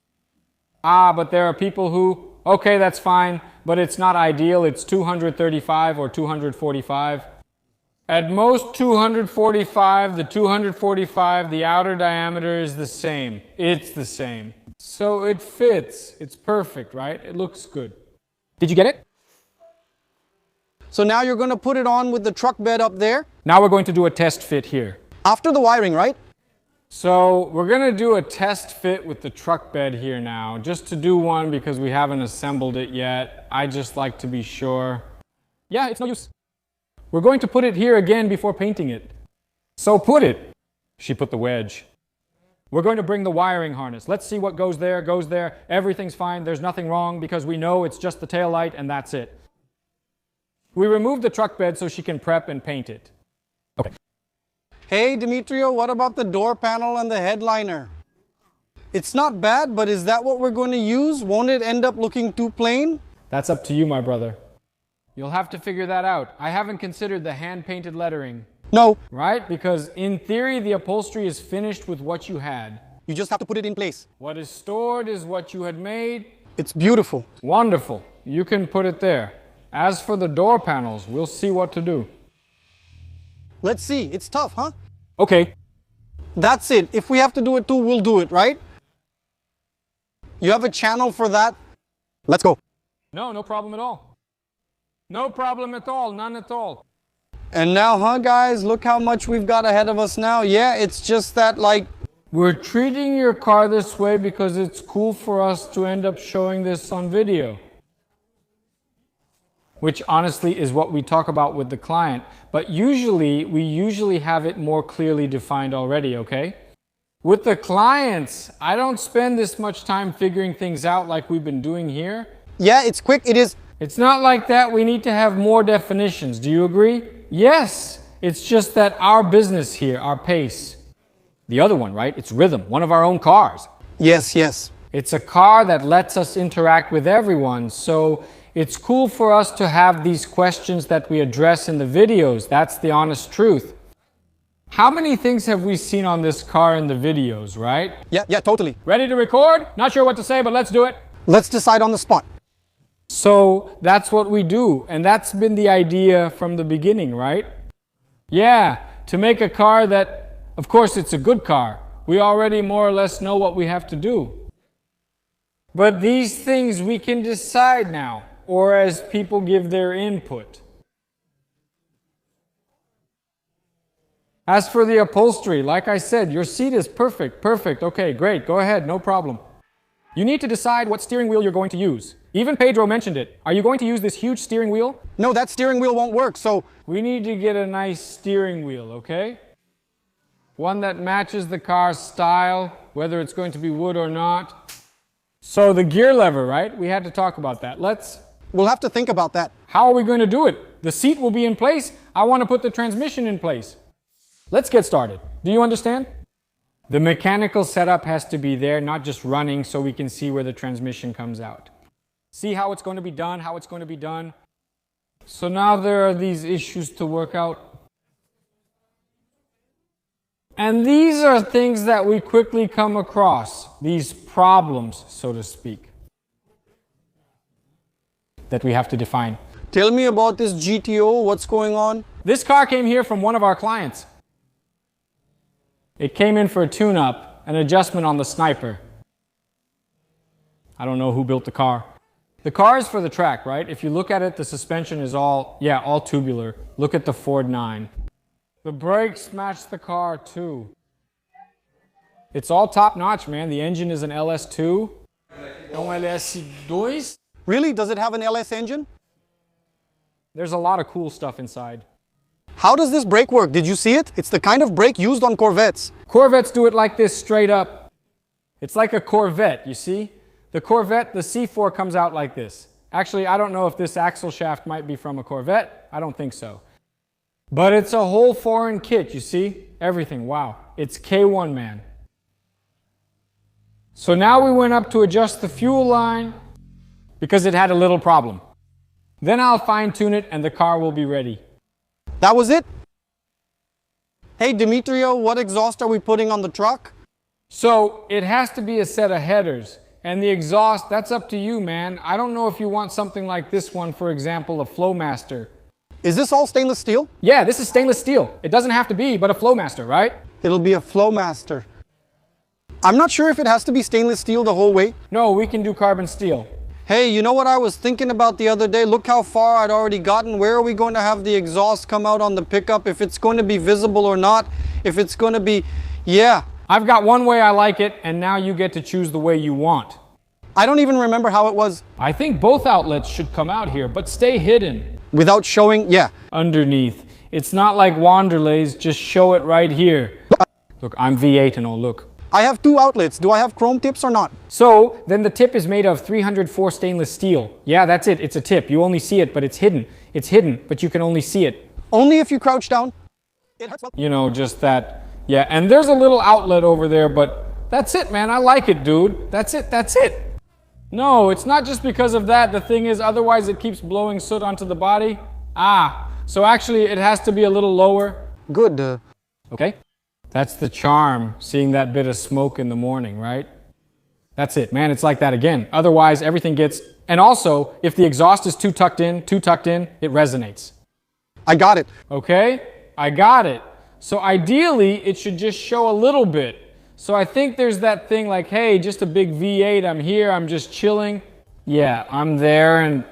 Speaker 2: Ah, but there are people who, okay, that's fine, but it's not ideal. It's 235 or 245. At most 245, the 245, the outer diameter is the same. It's the same. So it fits. It's perfect, right? It looks good. Did you get it?
Speaker 1: So now you're going to put it on with the truck bed up there?
Speaker 2: Now we're going to do a test fit here.
Speaker 1: After the wiring, right?
Speaker 2: So we're going to do a test fit with the truck bed here now, just to do one because we haven't assembled it yet. I just like to be sure. Yeah, it's no use. We're going to put it here again before painting it. So put it. She put the wedge. We're going to bring the wiring harness. Let's see what goes there, goes there. Everything's fine. There's nothing wrong because we know it's just the taillight and that's it. We removed the truck bed so she can prep and paint it. Okay.
Speaker 1: Hey, Demetrio, what about the door panel and the headliner? It's not bad, but is that what we're going to use? Won't it end up looking too plain?
Speaker 2: That's up to you, my brother. You'll have to figure that out. I haven't considered the hand-painted lettering.
Speaker 1: No.
Speaker 2: Right? Because in theory, the upholstery is finished with what you had.
Speaker 1: You just have to put it in place.
Speaker 2: What is stored is what you had made.
Speaker 1: It's beautiful.
Speaker 2: Wonderful. You can put it there. As for the door panels, we'll see what to do.
Speaker 1: Let's see. It's tough, huh?
Speaker 2: Okay.
Speaker 1: That's it. If we have to do it too, we'll do it, right? You have a channel for that? Let's go.
Speaker 2: No problem at all. No problem at all. None at all.
Speaker 1: And now, huh, guys? Look how much we've got ahead of us now. Yeah, it's just that, like,
Speaker 2: We're treating your car this way because it's cool for us to end up showing this on video. Which honestly is what we talk about with the client. But we usually have it more clearly defined already, okay? With the clients, I don't spend this much time figuring things out like we've been doing here.
Speaker 1: Yeah, it's quick, it is.
Speaker 2: It's not like that. We need to have more definitions. Do you agree? Yes. It's just that our business here, our pace. The other one, right? It's rhythm, one of our own cars.
Speaker 1: Yes, yes.
Speaker 2: It's a car that lets us interact with everyone. So it's cool for us to have these questions that we address in the videos. That's the honest truth. How many things have we seen on this car in the videos, right?
Speaker 1: Yeah, totally.
Speaker 2: Ready to record? Not sure what to say, but let's do it.
Speaker 1: Let's decide on the spot.
Speaker 2: So that's what we do. And that's been the idea from the beginning, right? Yeah, to make a car that, of course, it's a good car. We already more or less know what we have to do. But these things we can decide now, or as people give their input. As for the upholstery, like I said, your seat is perfect. Okay, great, go ahead, no problem. You need to decide what steering wheel you're going to use. Even Pedro mentioned it. Are you going to use this huge steering wheel?
Speaker 1: No, that steering wheel won't work, so...
Speaker 2: We need to get a nice steering wheel, okay? One that matches the car's style, whether it's going to be wood or not. So the gear lever, right? We had to talk about that.
Speaker 1: We'll have to think about that.
Speaker 2: How are we going to do it? The seat will be in place. I want to put the transmission in place. Let's get started. Do you understand? The mechanical setup has to be there, not just running, so we can see where the transmission comes out. See how it's going to be done, how it's going to be done. So now there are these issues to work out. And these are things that we quickly come across, these problems, so to speak, that we have to define.
Speaker 1: Tell me about this GTO, what's going on?
Speaker 2: This car came here from one of our clients. It came in for a tune-up, an adjustment on the Sniper. I don't know who built the car. The car is for the track, right? If you look at it, the suspension is all tubular. Look at the Ford 9. The brakes match the car too. It's all top-notch, man. The engine is an LS2. LS2.
Speaker 1: Really? Does it have an LS engine?
Speaker 2: There's a lot of cool stuff inside.
Speaker 1: How does this brake work? Did you see it? It's the kind of brake used on Corvettes.
Speaker 2: Corvettes do it like this, straight up. It's like a Corvette, you see? The Corvette, the C4 comes out like this. Actually, I don't know if this axle shaft might be from a Corvette. I don't think so. But it's a whole foreign kit, you see? Everything, wow. It's K1, man. So now we went up to adjust the fuel line because it had a little problem. Then I'll fine-tune it and the car will be ready.
Speaker 1: That was it? Hey, Demetrio, what exhaust are we putting on the truck?
Speaker 2: So it has to be a set of headers. And the exhaust, that's up to you, man. I don't know if you want something like this one, for example, a Flowmaster.
Speaker 1: Is this all stainless steel?
Speaker 2: Yeah, this is stainless steel. It doesn't have to be, but a Flowmaster, right?
Speaker 1: It'll be a Flowmaster. I'm not sure if it has to be stainless steel the whole way.
Speaker 2: No, we can do carbon steel.
Speaker 1: Hey, you know what I was thinking about the other day? Look how far I'd already gotten. Where are we going to have the exhaust come out on the pickup? If it's going to be visible or not? If it's going to be... Yeah.
Speaker 2: I've got one way I like it, and now you get to choose the way you want.
Speaker 1: I don't even remember how it was.
Speaker 2: I think both outlets should come out here, but stay hidden.
Speaker 1: Without showing... Yeah.
Speaker 2: Underneath. It's not like Wanderlays, just show it right here. Look, I'm V8 and all, look.
Speaker 1: I have two outlets. Do I have chrome tips or not?
Speaker 2: So, then the tip is made of 304 stainless steel. Yeah, that's it. It's a tip. You only see it, but it's hidden. It's hidden, but you can only see it.
Speaker 1: Only if you crouch down. It hurts.
Speaker 2: You know, just that. Yeah, and there's a little outlet over there, but that's it, man. I like it, dude. That's it. That's it. No, it's not just because of that. The thing is, otherwise it keeps blowing soot onto the body. So actually it has to be a little lower.
Speaker 1: Good.
Speaker 2: Okay. That's the charm, seeing that bit of smoke in the morning, right? That's it, man. It's like that again. Otherwise, everything gets... And also, if the exhaust is too tucked in, it resonates.
Speaker 1: I got it.
Speaker 2: Okay? I got it. So ideally, it should just show a little bit. So I think there's that thing like, hey, just a big V8, I'm here, I'm just chilling. Yeah, I'm there and...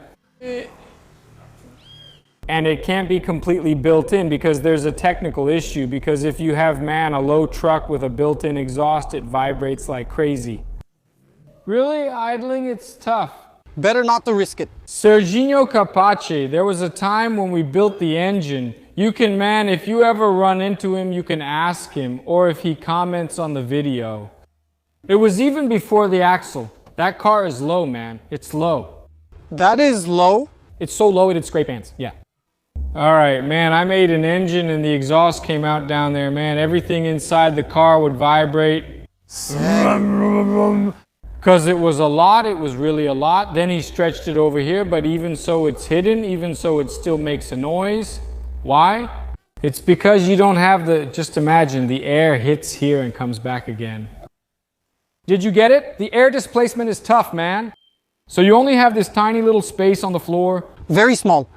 Speaker 2: And it can't be completely built in because there's a technical issue, because if you have, man, a low truck with a built-in exhaust, it vibrates like crazy. Really, idling, it's tough.
Speaker 1: Better not to risk it.
Speaker 2: Serginho Capace, there was a time when we built the engine. You can, man, if you ever run into him, you can ask him, or if he comments on the video. It was even before the axle. That car is low, man. It's low.
Speaker 1: That is low?
Speaker 2: It's so low it'd scrape ants, yeah. All right, man, I made an engine and the exhaust came out down there, man. Everything inside the car would vibrate. Because it was a lot, it was really a lot. Then he stretched it over here, but even so it's hidden, even so it still makes a noise. Why? It's because you don't have the, just imagine, the air hits here and comes back again. Did you get it? The air displacement is tough, man. So you only have this tiny little space on the floor.
Speaker 1: Very small.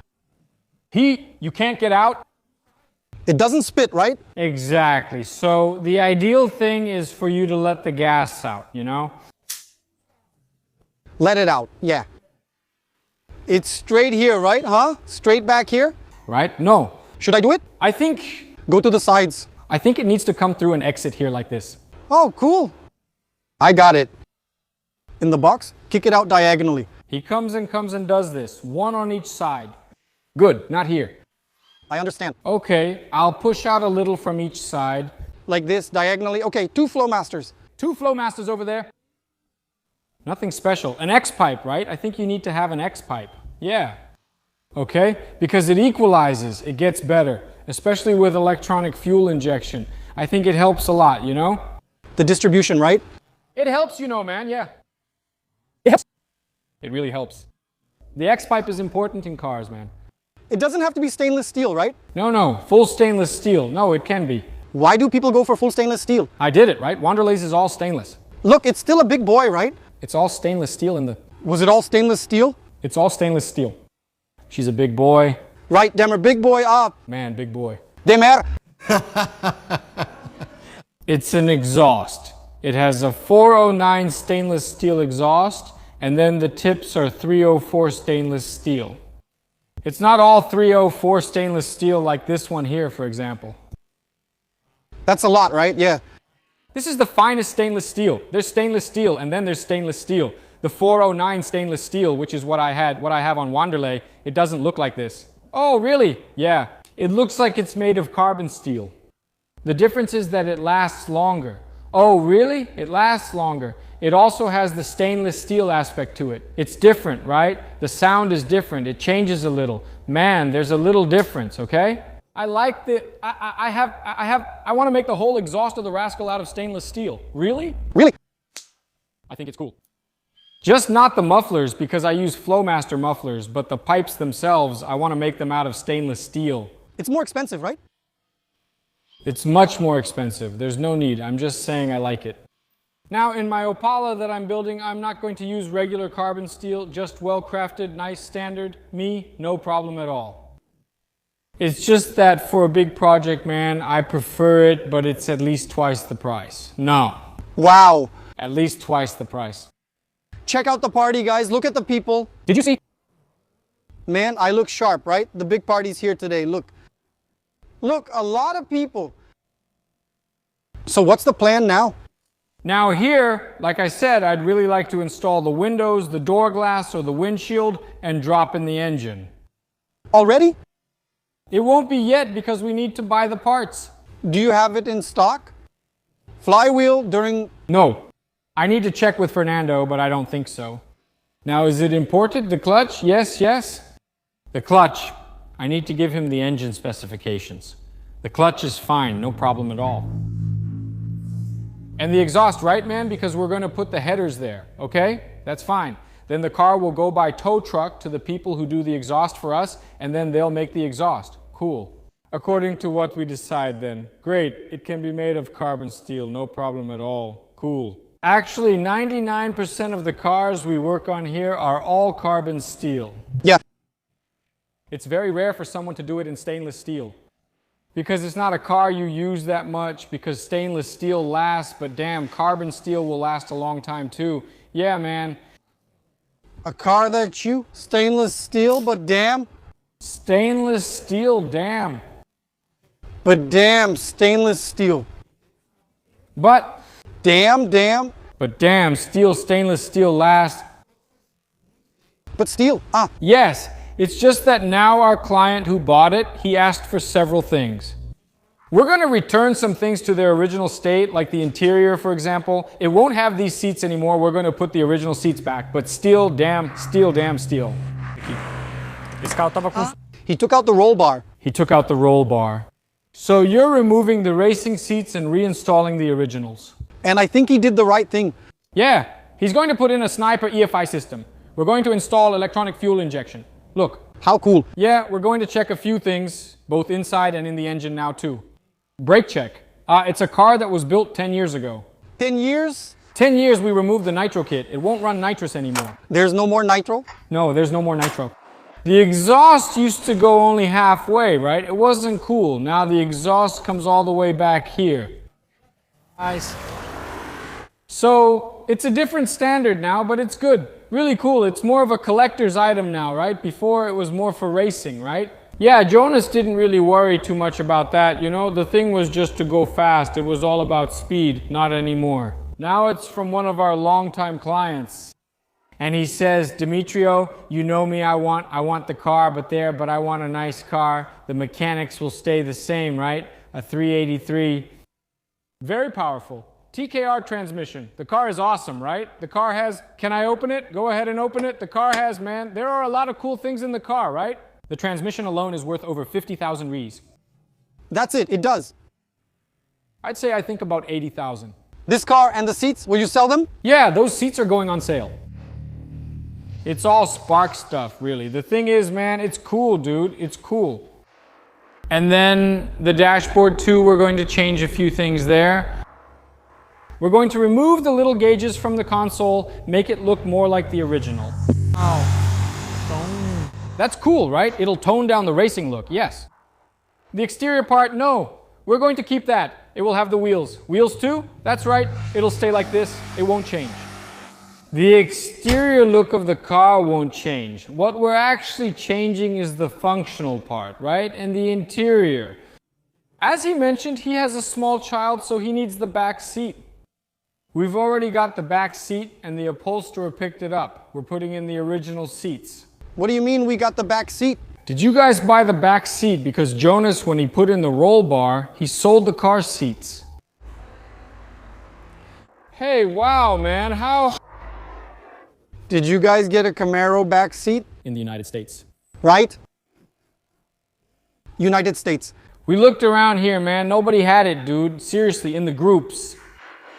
Speaker 2: Heat, you can't get out.
Speaker 1: It doesn't spit, right?
Speaker 2: Exactly. So the ideal thing is for you to let the gas out, you know?
Speaker 1: Let it out, yeah. It's straight here, right? Huh? Straight back here?
Speaker 2: Right? No.
Speaker 1: Should I do it?
Speaker 2: I think
Speaker 1: Go to the sides.
Speaker 2: it needs to come through an exit here like this.
Speaker 1: Oh, cool. I got it. In the box, kick it out diagonally.
Speaker 2: He comes and does this. One on each side. Good, not here.
Speaker 1: I understand.
Speaker 2: Okay, I'll push out a little from each side.
Speaker 1: Like this, diagonally. Okay, 2 Flowmasters.
Speaker 2: 2 Flowmasters over there. Nothing special. An X-pipe, right? I think you need to have an X-pipe. Yeah. Okay? Because it equalizes. It gets better. Especially with electronic fuel injection. I think it helps a lot, you know?
Speaker 1: The distribution, right?
Speaker 2: It helps, you know, man. Yeah. It helps. It really helps. The X-pipe is important in cars, man.
Speaker 1: It doesn't have to be stainless steel, right?
Speaker 2: No. Full stainless steel. No, it can be.
Speaker 1: Why do people go for full stainless steel?
Speaker 2: I did it, right? Wanderlays is all stainless.
Speaker 1: Look, it's still a big boy, right?
Speaker 2: It's all stainless steel in the...
Speaker 1: Was it all stainless steel?
Speaker 2: It's all stainless steel. She's a big boy.
Speaker 1: Right, Demer, big boy up.
Speaker 2: Man, big boy.
Speaker 1: Demer.
Speaker 2: It's an exhaust. It has a 409 stainless steel exhaust, and then the tips are 304 stainless steel. It's not all 304 stainless steel like this one here, for example.
Speaker 1: That's a lot, right? Yeah.
Speaker 2: This is the finest stainless steel. There's stainless steel, and then there's stainless steel. The 409 stainless steel, which is what I have on Wanderlei, it doesn't look like this. Oh, really? Yeah. It looks like it's made of carbon steel. The difference is that it lasts longer. Oh, really? It lasts longer. It also has the stainless steel aspect to it. It's different, right? The sound is different. It changes a little. Man, there's a little difference, okay? I like the, I want to make the whole exhaust of the Rascal out of stainless steel. Really?
Speaker 1: Really?
Speaker 2: I think it's cool. Just not the mufflers, because I use Flowmaster mufflers, but the pipes themselves, I want to make them out of stainless steel.
Speaker 1: It's more expensive, right?
Speaker 2: It's much more expensive. There's no need. I'm just saying I like it. Now, in my Opala that I'm building, I'm not going to use regular carbon steel, just well-crafted, nice standard. Me, no problem at all. It's just that for a big project, man, I prefer it, but it's at least twice the price. No.
Speaker 1: Wow.
Speaker 2: At least twice the price.
Speaker 1: Check out the party, guys. Look at the people.
Speaker 2: Did you see?
Speaker 1: Man, I look sharp, right? The big party's here today. Look. Look, a lot of people. So what's the plan now?
Speaker 2: Now here, like I said, I'd really like to install the windows, the door glass, or the windshield, and drop in the engine.
Speaker 1: Already?
Speaker 2: It won't be yet because we need to buy the parts.
Speaker 1: Do you have it in stock? Flywheel during...
Speaker 2: No. I need to check with Fernando, but I don't think so. Now, is it imported, the clutch? Yes. The clutch. I need to give him the engine specifications. The clutch is fine, no problem at all. And the exhaust, right, man? Because we're going to put the headers there, okay? That's fine. Then the car will go by tow truck to the people who do the exhaust for us, and then they'll make the exhaust. Cool. According to what we decide then. Great. It can be made of carbon steel, no problem at all. Cool. Actually, 99% of the cars we work on here are all carbon steel.
Speaker 1: Yeah.
Speaker 2: It's very rare for someone to do it in stainless steel. Because it's not a car you use that much, because stainless steel lasts, but damn, carbon steel will last a long time too. Yeah, man.
Speaker 1: A car that you stainless steel, but damn.
Speaker 2: Stainless steel, damn.
Speaker 1: But damn, stainless steel.
Speaker 2: But
Speaker 1: Damn.
Speaker 2: damn, steel, stainless steel lasts.
Speaker 1: But steel. Ah,
Speaker 2: Yes, it's just that now our client who bought it, he asked for several things. We're going to return some things to their original state, like the interior, for example. It won't have these seats anymore. We're going to put the original seats back. But steel, damn, steel, damn, steel.
Speaker 1: he took out the roll bar.
Speaker 2: He took out the roll bar. So you're removing the racing seats and reinstalling the originals.
Speaker 1: And I think he did the right thing.
Speaker 2: Yeah, he's going to put in a Sniper EFI system. We're going to install electronic fuel injection. Look.
Speaker 1: How cool.
Speaker 2: Yeah, we're going to check a few things, both inside and in the engine now too. Brake check. It's a car that was built 10 years ago.
Speaker 1: 10 years?
Speaker 2: 10 years we removed the nitro kit. It won't run nitrous anymore.
Speaker 1: There's no more nitro?
Speaker 2: No, there's no more nitro. The exhaust used to go only halfway, right? It wasn't cool. Now the exhaust comes all the way back here. Nice. So it's a different standard now, but it's good. Really cool. It's more of a collector's item now, right? Before it was more for racing, right? Yeah, Jonas didn't really worry too much about that. You know, the thing was just to go fast. It was all about speed, not anymore. Now it's from one of our longtime clients. And he says, Demetrio, you know me, I want the car, but I want a nice car. The mechanics will stay the same, right? A 383. Very powerful. TKR transmission. The car is awesome, right? The car has, can I open it? Go ahead and open it. The car has, man, there are a lot of cool things in the car, right? The transmission alone is worth over 50,000 Rs.
Speaker 1: That's it, it does.
Speaker 2: I'd say I think about 80,000.
Speaker 1: This car and the seats, will you sell them?
Speaker 2: Yeah, those seats are going on sale. It's all spark stuff, really. The thing is, man, it's cool, dude. It's cool. And then the dashboard too, we're going to change a few things there. We're going to remove the little gauges from the console, make it look more like the original. Oh. That's cool, right? It'll tone down the racing look, yes. The exterior part, no. We're going to keep that. It will have the wheels. Wheels too? That's right. It'll stay like this. It won't change. The exterior look of the car won't change. What we're actually changing is the functional part, right? And the interior. As he mentioned, he has a small child, so he needs the back seat. We've already got the back seat and the upholsterer picked it up. We're putting in the original seats.
Speaker 1: What do you mean we got the back seat?
Speaker 2: Did you guys buy the back seat? Because Jonas, when he put in the roll bar, he sold the car seats. Hey, wow, man, how?
Speaker 1: Did you guys get a Camaro back seat?
Speaker 2: In the United States.
Speaker 1: Right? United States.
Speaker 2: We looked around here, man. Nobody had it, dude. Seriously, in the groups.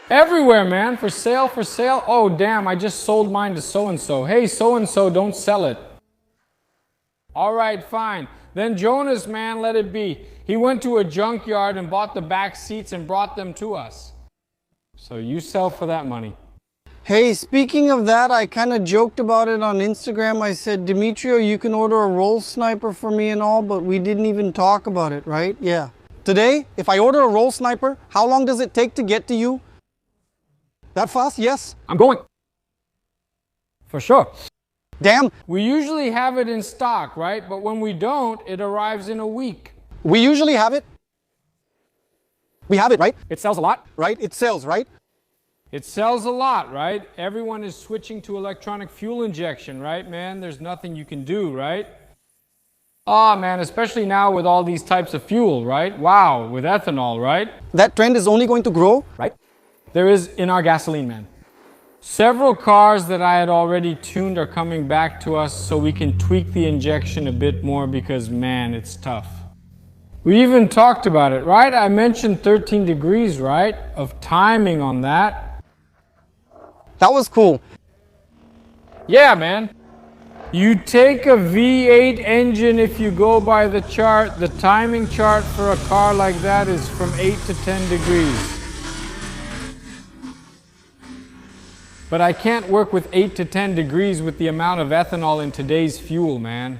Speaker 2: Everywhere, man. For sale, for sale. Oh, damn, I just sold mine to so-and-so. Hey, so-and-so, don't sell it. All right, fine. Then Jonas, man, let it be. He went to a junkyard and bought the back seats and brought them to us. So you sell for that money.
Speaker 1: Hey, speaking of that, I kind of joked about it on Instagram. I said, Demetrio, you can order a roll sniper for me and all, but we didn't even talk about it, right? Yeah. Today, if I order a roll sniper, how long does it take to get to you? That fast? Yes?
Speaker 2: I'm going. For sure.
Speaker 1: Damn.
Speaker 2: We usually have it in stock, right? But when we don't, it arrives in a week.
Speaker 1: We usually have it. We have it, right?
Speaker 2: It sells a lot.
Speaker 1: Right? It sells, right?
Speaker 2: It sells a lot, right? Everyone is switching to electronic fuel injection, right, man? There's nothing you can do, right? Ah, man, especially now with all these types of fuel, right? Wow, with ethanol, right?
Speaker 1: That trend is only going to grow,
Speaker 2: right? There is in our gasoline, man. Several cars that I had already tuned are coming back to us so we can tweak the injection a bit more because, man, it's tough. We even talked about it, right? I mentioned 13 degrees, right, of timing on that.
Speaker 1: That was cool.
Speaker 2: Yeah, man. You take a V8 engine, if you go by the chart, the timing chart for a car like that is from 8 to 10 degrees. But I can't work with 8 to 10 degrees with the amount of ethanol in today's fuel, man.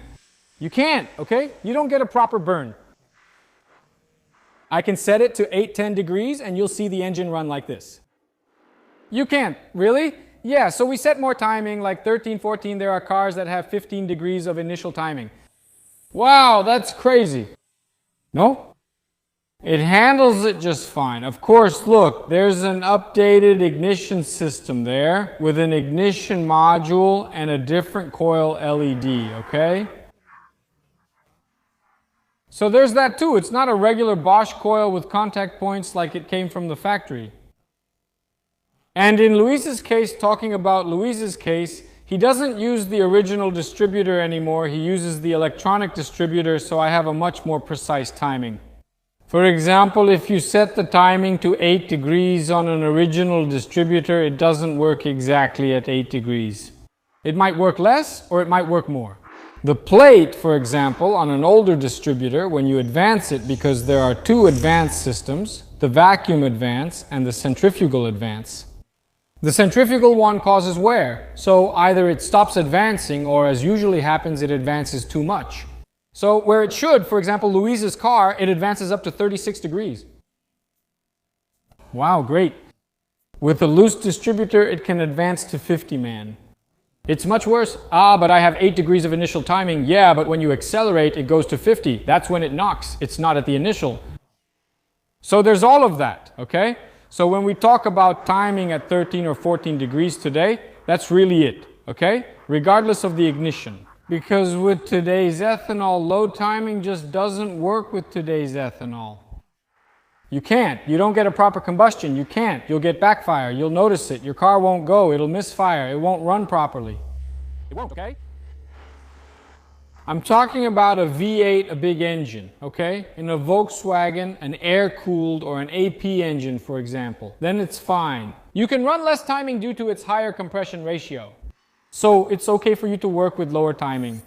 Speaker 2: You can't, okay? You don't get a proper burn. I can set it to 8, 10 degrees and you'll see the engine run like this. You can't, really? Yeah, so we set more timing, like 13, 14, there are cars that have 15 degrees of initial timing. Wow, that's crazy. No? It handles it just fine. Of course, look, there's an updated ignition system there with an ignition module and a different coil LED, okay? So there's that too. It's not a regular Bosch coil with contact points like it came from the factory. And in Luis's case, talking about Luis's case, he doesn't use the original distributor anymore. He uses the electronic distributor, so I have a much more precise timing. For example, if you set the timing to 8 degrees on an original distributor, it doesn't work exactly at 8 degrees. It might work less or it might work more. The plate, for example, on an older distributor, when you advance it, because there are two advance systems, the vacuum advance and the centrifugal advance. The centrifugal one causes wear, so either it stops advancing or, as usually happens, it advances too much. So where it should, for example, Louise's car, it advances up to 36 degrees. Wow, great. With a loose distributor, it can advance to 50, man. It's much worse. Ah, but I have 8 degrees of initial timing. Yeah, but when you accelerate, it goes to 50. That's when it knocks. It's not at the initial. So there's all of that, okay? So when we talk about timing at 13 or 14 degrees today, that's really it, okay? Regardless of the ignition. Because with today's ethanol, low timing just doesn't work with today's ethanol. You can't. You don't get a proper combustion. You can't. You'll get backfire. You'll notice it. Your car won't go. It'll misfire. It won't run properly. It won't, okay? I'm talking about a V8, a big engine, okay? In a Volkswagen, an air-cooled or an AP engine, for example. Then it's fine. You can run less timing due to its higher compression ratio. So it's okay for you to work with lower timing.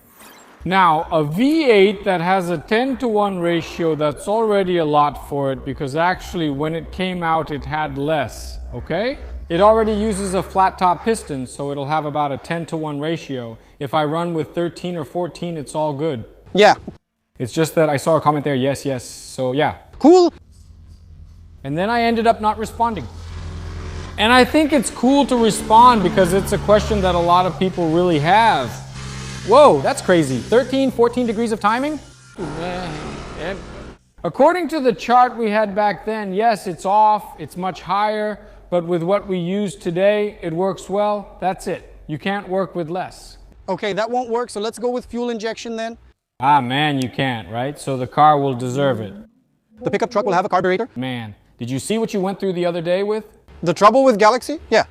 Speaker 2: Now, a V8 that has a 10-to-1 ratio, that's already a lot for it because actually when it came out it had less, okay? It already uses a flat top piston, so it'll have about a 10-to-1 ratio. If I run with 13 or 14, it's all good.
Speaker 1: Yeah.
Speaker 2: It's just that I saw a comment there, yes, yes, so yeah.
Speaker 1: Cool.
Speaker 2: And then I ended up not responding. And I think it's cool to respond because it's a question that a lot of people really have. Whoa, that's crazy. 13, 14 degrees of timing? According to the chart we had back then, yes, it's off, it's much higher, but with what we use today, it works well. That's it. You can't work with less.
Speaker 1: Okay, that won't work, so let's go with fuel injection then.
Speaker 2: Ah, man, you can't, right? So the car will deserve it.
Speaker 1: The pickup truck will have a carburetor.
Speaker 2: Man, did you see what you went through the other day with?
Speaker 1: The trouble with Galaxy? Yeah.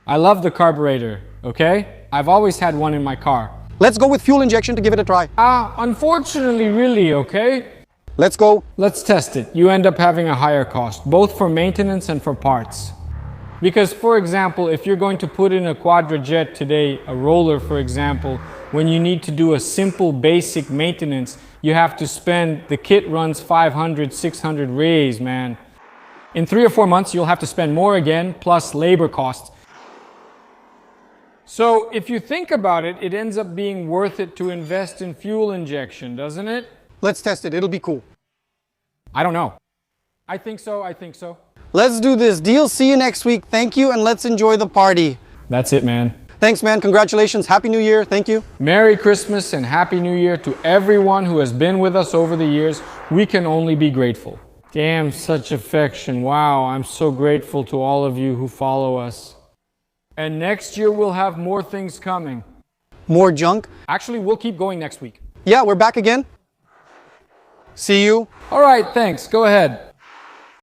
Speaker 2: I love the carburetor, okay? I've always had one in my car.
Speaker 1: Let's go with fuel injection to give it a try.
Speaker 2: Unfortunately, really, okay?
Speaker 1: Let's go.
Speaker 2: Let's test it. You end up having a higher cost, both for maintenance and for parts. Because, for example, if you're going to put in a Quadrajet today, a roller, for example, when you need to do a simple basic maintenance, you have to spend, the kit runs 500, 600 reais, man. In 3 or 4 months, you'll have to spend more again, plus labor costs. So if you think about it, it ends up being worth it to invest in fuel injection, doesn't it?
Speaker 1: Let's test it. It'll be cool.
Speaker 2: I don't know. I think so, I think so.
Speaker 1: Let's do this deal. See you next week. Thank you, and let's enjoy the party.
Speaker 2: That's it, man.
Speaker 1: Thanks, man. Congratulations. Happy New Year. Thank you.
Speaker 2: Merry Christmas and Happy New Year to everyone who has been with us over the years. We can only be grateful. Damn, such affection. Wow, I'm so grateful to all of you who follow us. And next year we'll have more things coming.
Speaker 1: More junk?
Speaker 2: Actually, we'll keep going next week.
Speaker 1: Yeah, we're back again. See you.
Speaker 2: All right, thanks. Go ahead.